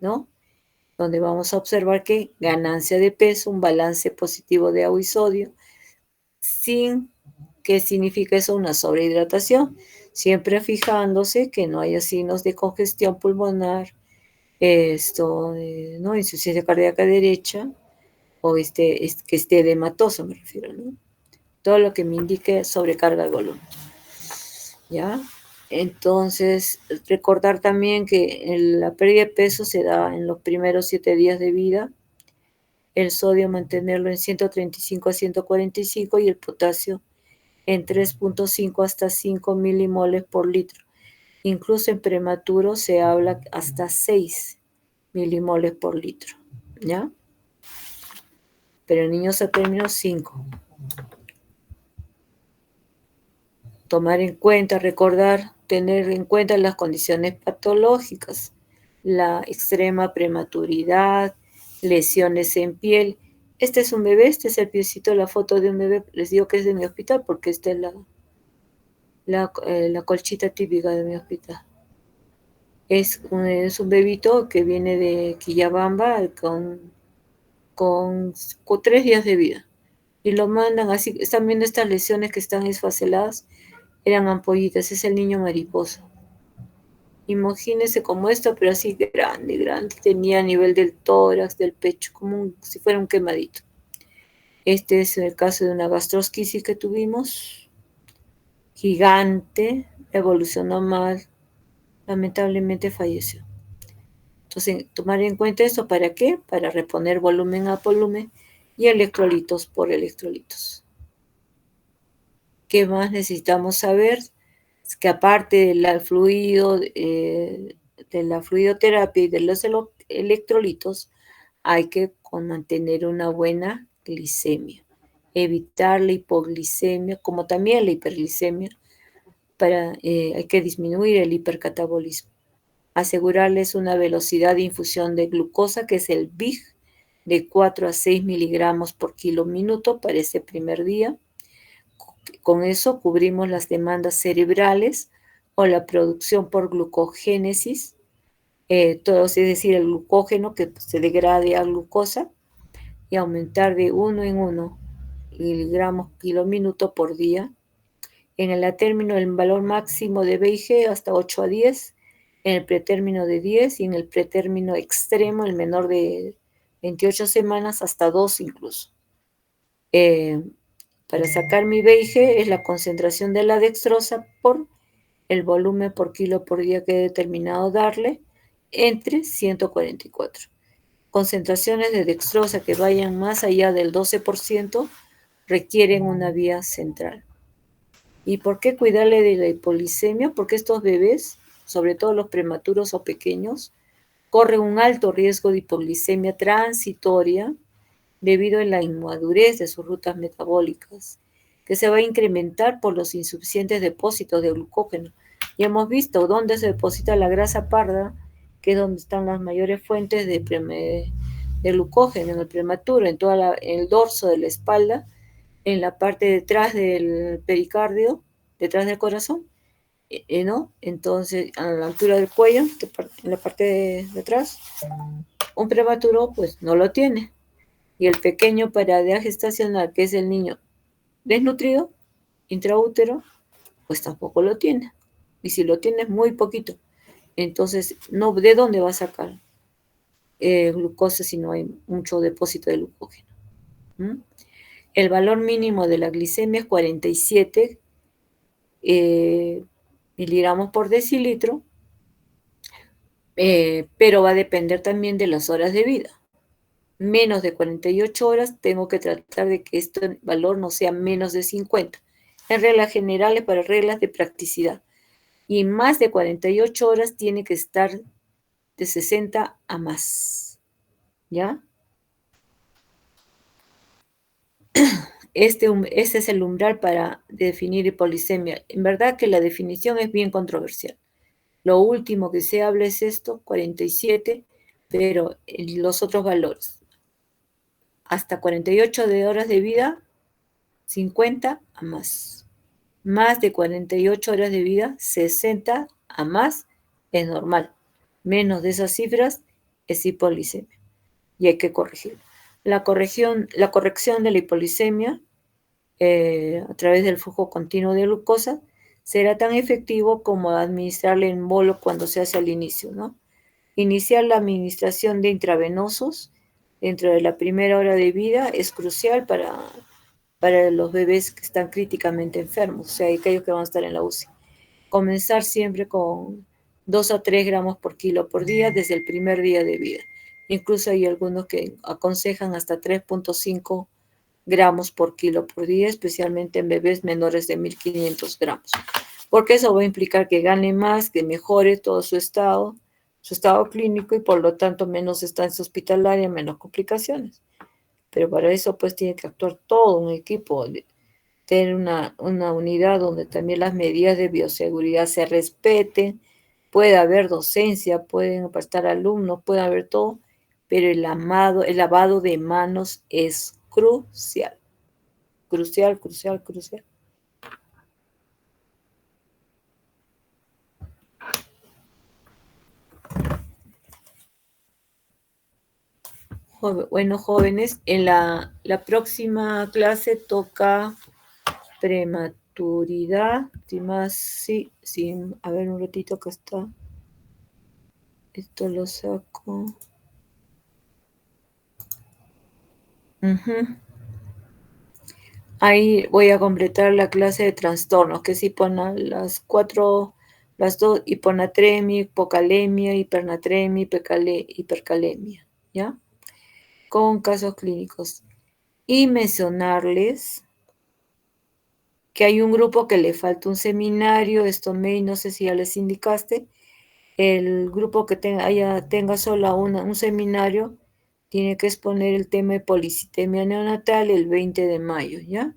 ¿no? Donde vamos a observar que ganancia de peso, un balance positivo de agua y sodio, sin que significa eso una sobrehidratación, siempre fijándose que no haya signos de congestión pulmonar, ¿no? Insuficiencia cardíaca derecha, o que esté edematoso, me refiero, ¿no? Todo lo que me indique sobrecarga de volumen. ¿Ya? Entonces, recordar también que la pérdida de peso se da en los primeros 7 días de vida, el sodio mantenerlo en 135 a 145 y el potasio en 3.5 hasta 5 milimoles por litro. Incluso en prematuro se habla hasta 6 milimoles por litro, ¿ya? Pero en niños a término 5. Tomar en cuenta, recordar, tener en cuenta las condiciones patológicas, la extrema prematuridad, lesiones en piel. Este es un bebé, este es el piecito, la foto de un bebé. Les digo que es de mi hospital porque esta es la colchita típica de mi hospital. Es un bebito que viene de Quillabamba con 3 días de vida. Y lo mandan así, están viendo estas lesiones que están esfaceladas, eran ampollitas, es el niño mariposa. Imagínense como esto, pero así grande, grande, tenía a nivel del tórax, del pecho, como si fuera un quemadito. Este es el caso de una gastrosquisis que tuvimos, gigante, evolucionó mal, lamentablemente falleció. Entonces, tomar en cuenta esto, ¿para qué? Para reponer volumen a volumen y electrolitos por electrolitos. ¿Qué más necesitamos saber? Es que aparte del fluido, de la fluidoterapia y de los electrolitos, hay que mantener una buena glicemia, evitar la hipoglicemia, como también la hiperglicemia, hay que disminuir el hipercatabolismo. Asegurarles una velocidad de infusión de glucosa, que es el VIG, de 4 a 6 miligramos por kilo minuto para ese primer día. Con eso cubrimos las demandas cerebrales o la producción por glucogénesis, es decir, el glucógeno que se degrade a glucosa, y aumentar de 1 en 1 miligramos kilo minuto por día. En el término el valor máximo de VIG hasta 8 a 10, en el pretérmino de 10 y en el pretérmino extremo, el menor de 28 semanas, hasta 2 incluso. Para sacar mi VIG es la concentración de la dextrosa por el volumen por kilo por día que he determinado darle, entre 144. Concentraciones de dextrosa que vayan más allá del 12% requieren una vía central. ¿Y por qué cuidarle de la hipoglicemia? Porque estos bebés, sobre todo los prematuros o pequeños, corren un alto riesgo de hipoglicemia transitoria debido a la inmadurez de sus rutas metabólicas, que se va a incrementar por los insuficientes depósitos de glucógeno. Ya hemos visto dónde se deposita la grasa parda, que es donde están las mayores fuentes de glucógeno en el prematuro, en el dorso de la espalda, en la parte detrás del pericardio, detrás del corazón, ¿no? Entonces, a la altura del cuello, en la parte de atrás, un prematuro pues no lo tiene. Y el pequeño para edad gestacional, que es el niño desnutrido, intraútero, pues tampoco lo tiene. Y si lo tiene es muy poquito. Entonces, no, ¿de dónde va a sacar glucosa si no hay mucho depósito de glucógeno? El valor mínimo de la glicemia es 47 miligramos por decilitro, pero va a depender también de las horas de vida. Menos de 48 horas, tengo que tratar de que este valor no sea menos de 50. En reglas generales, para reglas de practicidad. Y más de 48 horas tiene que estar de 60 a más. ¿Ya? Este es el umbral para definir hipoglicemia. En verdad que la definición es bien controversial. Lo último que se habla es esto, 47, pero los otros valores. Hasta 48 horas de vida, 50 a más. Más de 48 horas de vida, 60 a más, es normal. Menos de esas cifras es hipoglicemia y hay que corregirlo. La corrección de la hipoglicemia a través del flujo continuo de glucosa será tan efectivo como administrarle en bolo cuando se hace al inicio, ¿no? Iniciar la administración de intravenosos dentro de la primera hora de vida es crucial para los bebés que están críticamente enfermos, o sea, aquellos que van a estar en la UCI. comenzar siempre con 2 a 3 gramos por kilo por día desde el primer día de vida. Incluso hay algunos que aconsejan hasta 3.5 gramos por kilo por día, especialmente en bebés menores de 1.500 gramos. Porque eso va a implicar que gane más, que mejore todo su estado clínico y por lo tanto menos estancia hospitalaria, menos complicaciones. Pero para eso pues tiene que actuar todo un equipo, tener una unidad donde también las medidas de bioseguridad se respeten, puede haber docencia, pueden estar alumnos, puede haber todo, pero el lavado de manos es crucial. Crucial, crucial, crucial. Bueno, jóvenes, en la próxima clase toca prematuridad. Sí, a ver un ratito que está. Esto lo saco. Ahí voy a completar la clase de trastornos, que es las 2, hiponatremia, hipocalemia, hipernatremia, hipercalemia, ¿ya? Con casos clínicos. Y mencionarles que hay un grupo que le falta un seminario, esto no sé si ya les indicaste, el grupo que tenga solo un seminario tiene que exponer el tema de policitemia neonatal el 20 de mayo, ¿ya?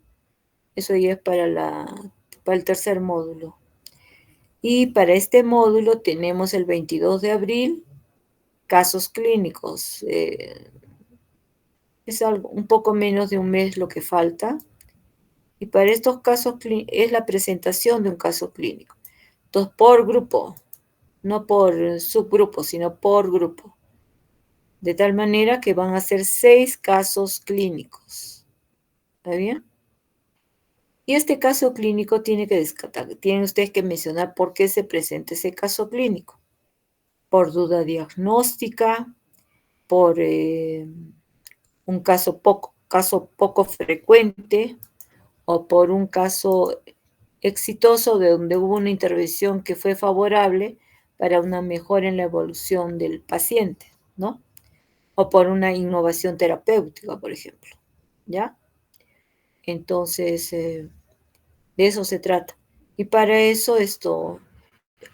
Eso ya es para el tercer módulo. Y para este módulo tenemos el 22 de abril, casos clínicos. Es un poco menos de un mes lo que falta. Y para estos casos es la presentación de un caso clínico. Entonces, por grupo, no por subgrupo, sino por grupo. De tal manera que van a ser 6 casos clínicos. ¿Está bien? Y este caso clínico tienen ustedes que mencionar por qué se presenta ese caso clínico. Por duda diagnóstica, por un caso poco frecuente, o por un caso exitoso de donde hubo una intervención que fue favorable para una mejora en la evolución del paciente, ¿no? O por una innovación terapéutica, por ejemplo, ¿ya? Entonces, de eso se trata. Y para eso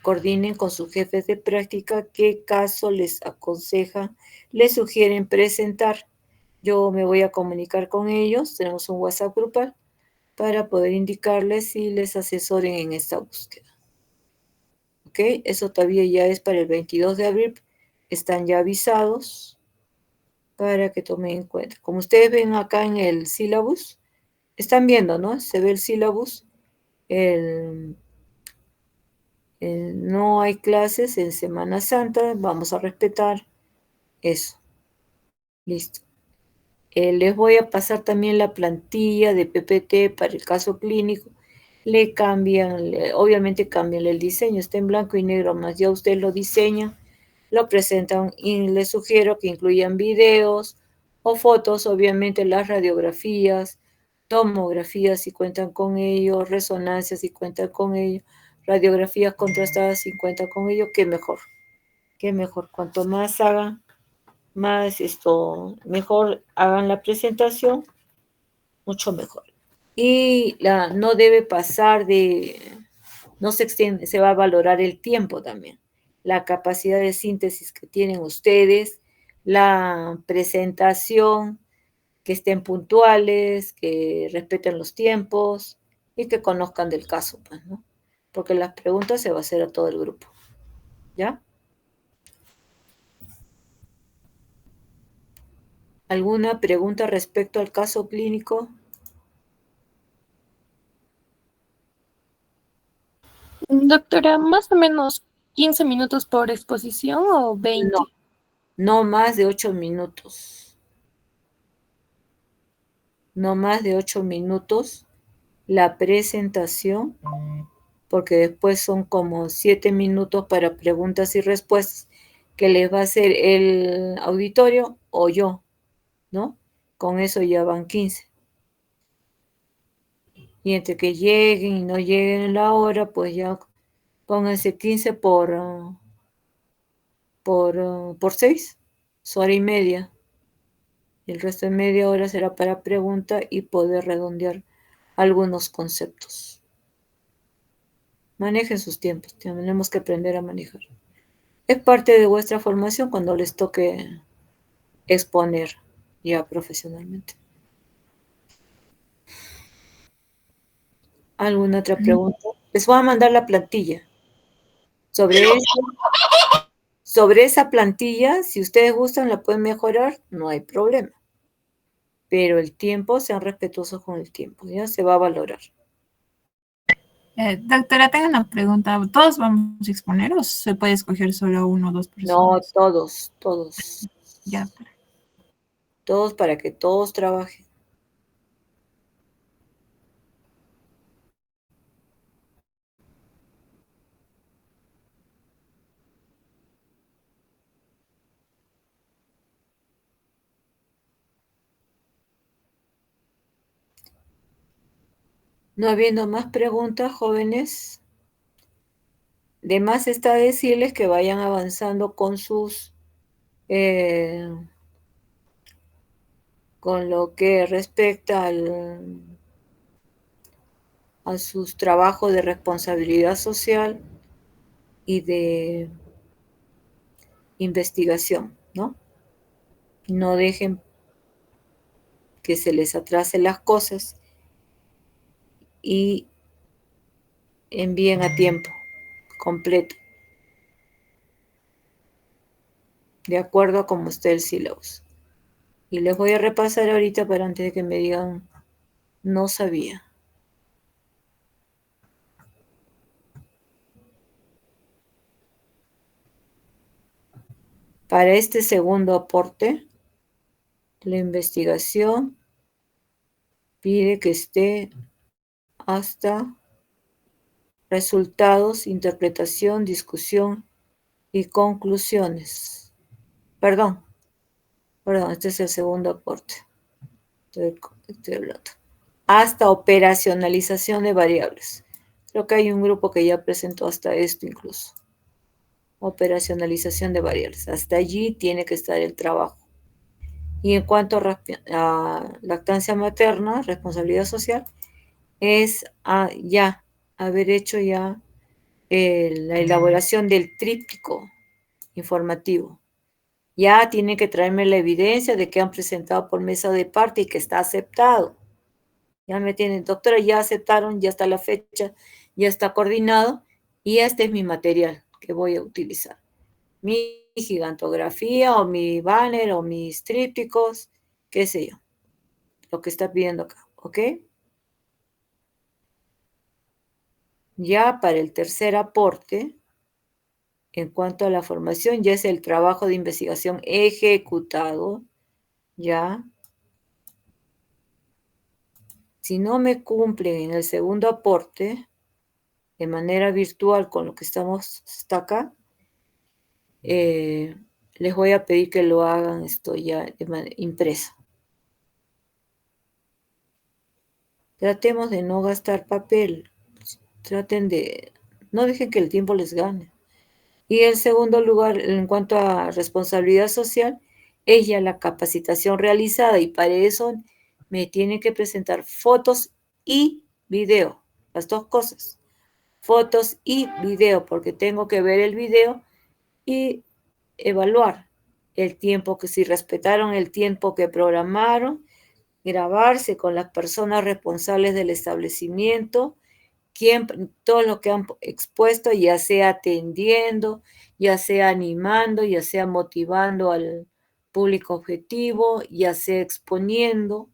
coordinen con sus jefes de práctica qué caso les aconsejan, les sugieren presentar. Yo me voy a comunicar con ellos, tenemos un WhatsApp grupal, para poder indicarles y les asesoren en esta búsqueda. ¿Ok? Eso todavía ya es para el 22 de abril. Están ya avisados para que tomen en cuenta. Como ustedes ven acá en el sílabus, están viendo, ¿no? Se ve el sílabus. No hay clases en Semana Santa. Vamos a respetar eso. Listo. Les voy a pasar también la plantilla de PPT para el caso clínico. Obviamente cambian el diseño, está en blanco y negro, más ya ustedes lo diseñan, lo presentan y les sugiero que incluyan videos o fotos, obviamente las radiografías, tomografías si cuentan con ello, resonancias si cuentan con ello, radiografías contrastadas si cuentan con ello, qué mejor, cuanto más hagan, mejor hagan la presentación, mucho mejor. Y no debe pasar no se extiende, se va a valorar el tiempo también, la capacidad de síntesis que tienen ustedes, la presentación, que estén puntuales, que respeten los tiempos y que conozcan del caso, pues, ¿no? Porque las preguntas se va a hacer a todo el grupo, ¿ya? ¿Alguna pregunta respecto al caso clínico? Doctora, más o menos 15 minutos por exposición o 20. No más de 8 minutos. No más de 8 minutos la presentación, porque después son como 7 minutos para preguntas y respuestas que les va a hacer el auditorio o yo, ¿no? Con eso ya van 15. Y entre que lleguen y no lleguen la hora, pues ya Pónganse 15 por 6, es hora y media. El resto de media hora será para pregunta y poder redondear algunos conceptos. Manejen sus tiempos, tenemos que aprender a manejar. Es parte de vuestra formación cuando les toque exponer ya profesionalmente. ¿Alguna otra pregunta? Les voy a mandar la plantilla. Sobre esa plantilla, si ustedes gustan, la pueden mejorar, no hay problema. Pero el tiempo, sean respetuosos con el tiempo, ya se va a valorar. Doctora, tengo una pregunta. ¿Todos vamos a exponer o se puede escoger solo uno o dos No, personas? todos. Ya. Todos para que todos trabajen. No habiendo más preguntas, jóvenes, de más está decirles que vayan avanzando con sus, con lo que respecta a sus trabajos de responsabilidad social y de investigación, ¿no? No dejen que se les atrasen las cosas y envíen a tiempo completo, de acuerdo a cómo esté el sílabus. Y les voy a repasar ahorita para antes de que me digan, no sabía. Para este segundo aporte, la investigación pide que esté hasta resultados, interpretación, discusión y conclusiones. Perdón, este es el segundo aporte. Estoy hablando. Hasta operacionalización de variables. Creo que hay un grupo que ya presentó hasta esto incluso. Operacionalización de variables. Hasta allí tiene que estar el trabajo. Y en cuanto a lactancia materna, responsabilidad social, es ya haber hecho ya la elaboración del tríptico informativo. Ya tienen que traerme la evidencia de que han presentado por mesa de parte y que está aceptado. Ya me tienen, doctora, ya aceptaron, ya está la fecha, ya está coordinado y este es mi material que voy a utilizar. Mi gigantografía o mi banner o mis trípticos, qué sé yo, lo que está pidiendo acá, ¿ok? Ya para el tercer aporte, en cuanto a la formación, ya es el trabajo de investigación ejecutado, ya. Si no me cumplen en el segundo aporte, de manera virtual con lo que estamos hasta acá, les voy a pedir que lo hagan esto ya de manera impresa. Tratemos de no gastar papel, no dejen que el tiempo les gane. Y en segundo lugar, en cuanto a responsabilidad social, es ya la capacitación realizada y para eso me tienen que presentar fotos y video, las dos cosas, fotos y video, porque tengo que ver el video y evaluar el tiempo, que si respetaron el tiempo que programaron, grabarse con las personas responsables del establecimiento, todo lo que han expuesto, ya sea atendiendo, ya sea animando, ya sea motivando al público objetivo, ya sea exponiendo,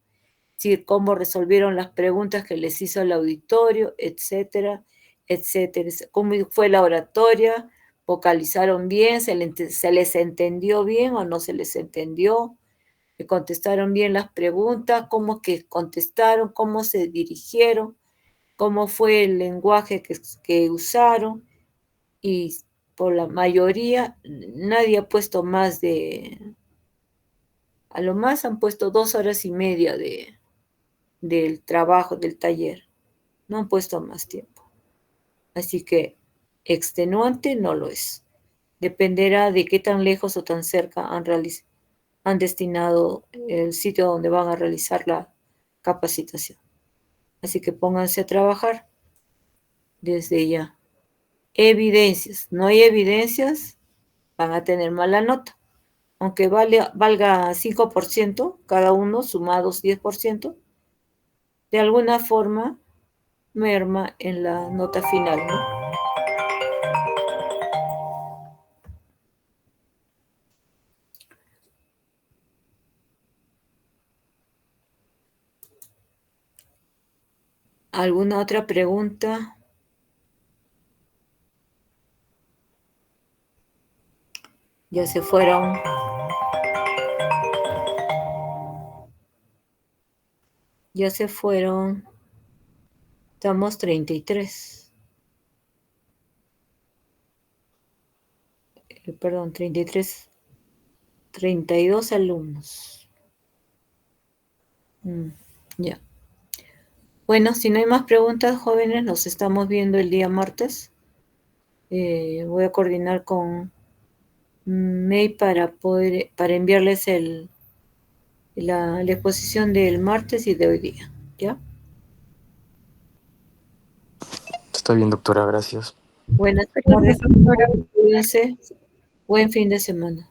cómo resolvieron las preguntas que les hizo el auditorio, etcétera, etcétera. Cómo fue la oratoria, vocalizaron bien, se les entendió bien o no se les entendió, que contestaron bien las preguntas, cómo que contestaron, cómo se dirigieron, cómo fue el lenguaje que usaron, y por la mayoría nadie ha puesto más a lo más han puesto 2 horas y media del trabajo, del taller, no han puesto más tiempo. Así que extenuante, no lo es. Dependerá de qué tan lejos o tan cerca han destinado el sitio donde van a realizar la capacitación. Así que pónganse a trabajar desde ya. Evidencias. No hay evidencias, van a tener mala nota. Aunque valga 5%, cada uno sumados 10%, de alguna forma merma en la nota final, ¿no? ¿Alguna otra pregunta? Ya se fueron. Ya se fueron. Estamos 33. Perdón, 33. 32 alumnos. Ya. Bueno, si no hay más preguntas, jóvenes, nos estamos viendo el día martes. Voy a coordinar con May para enviarles la exposición del martes y de hoy día. ¿Ya? Está bien, doctora, gracias. Buenas Gracias, tardes. doctora. Cuídense. Buen fin de semana.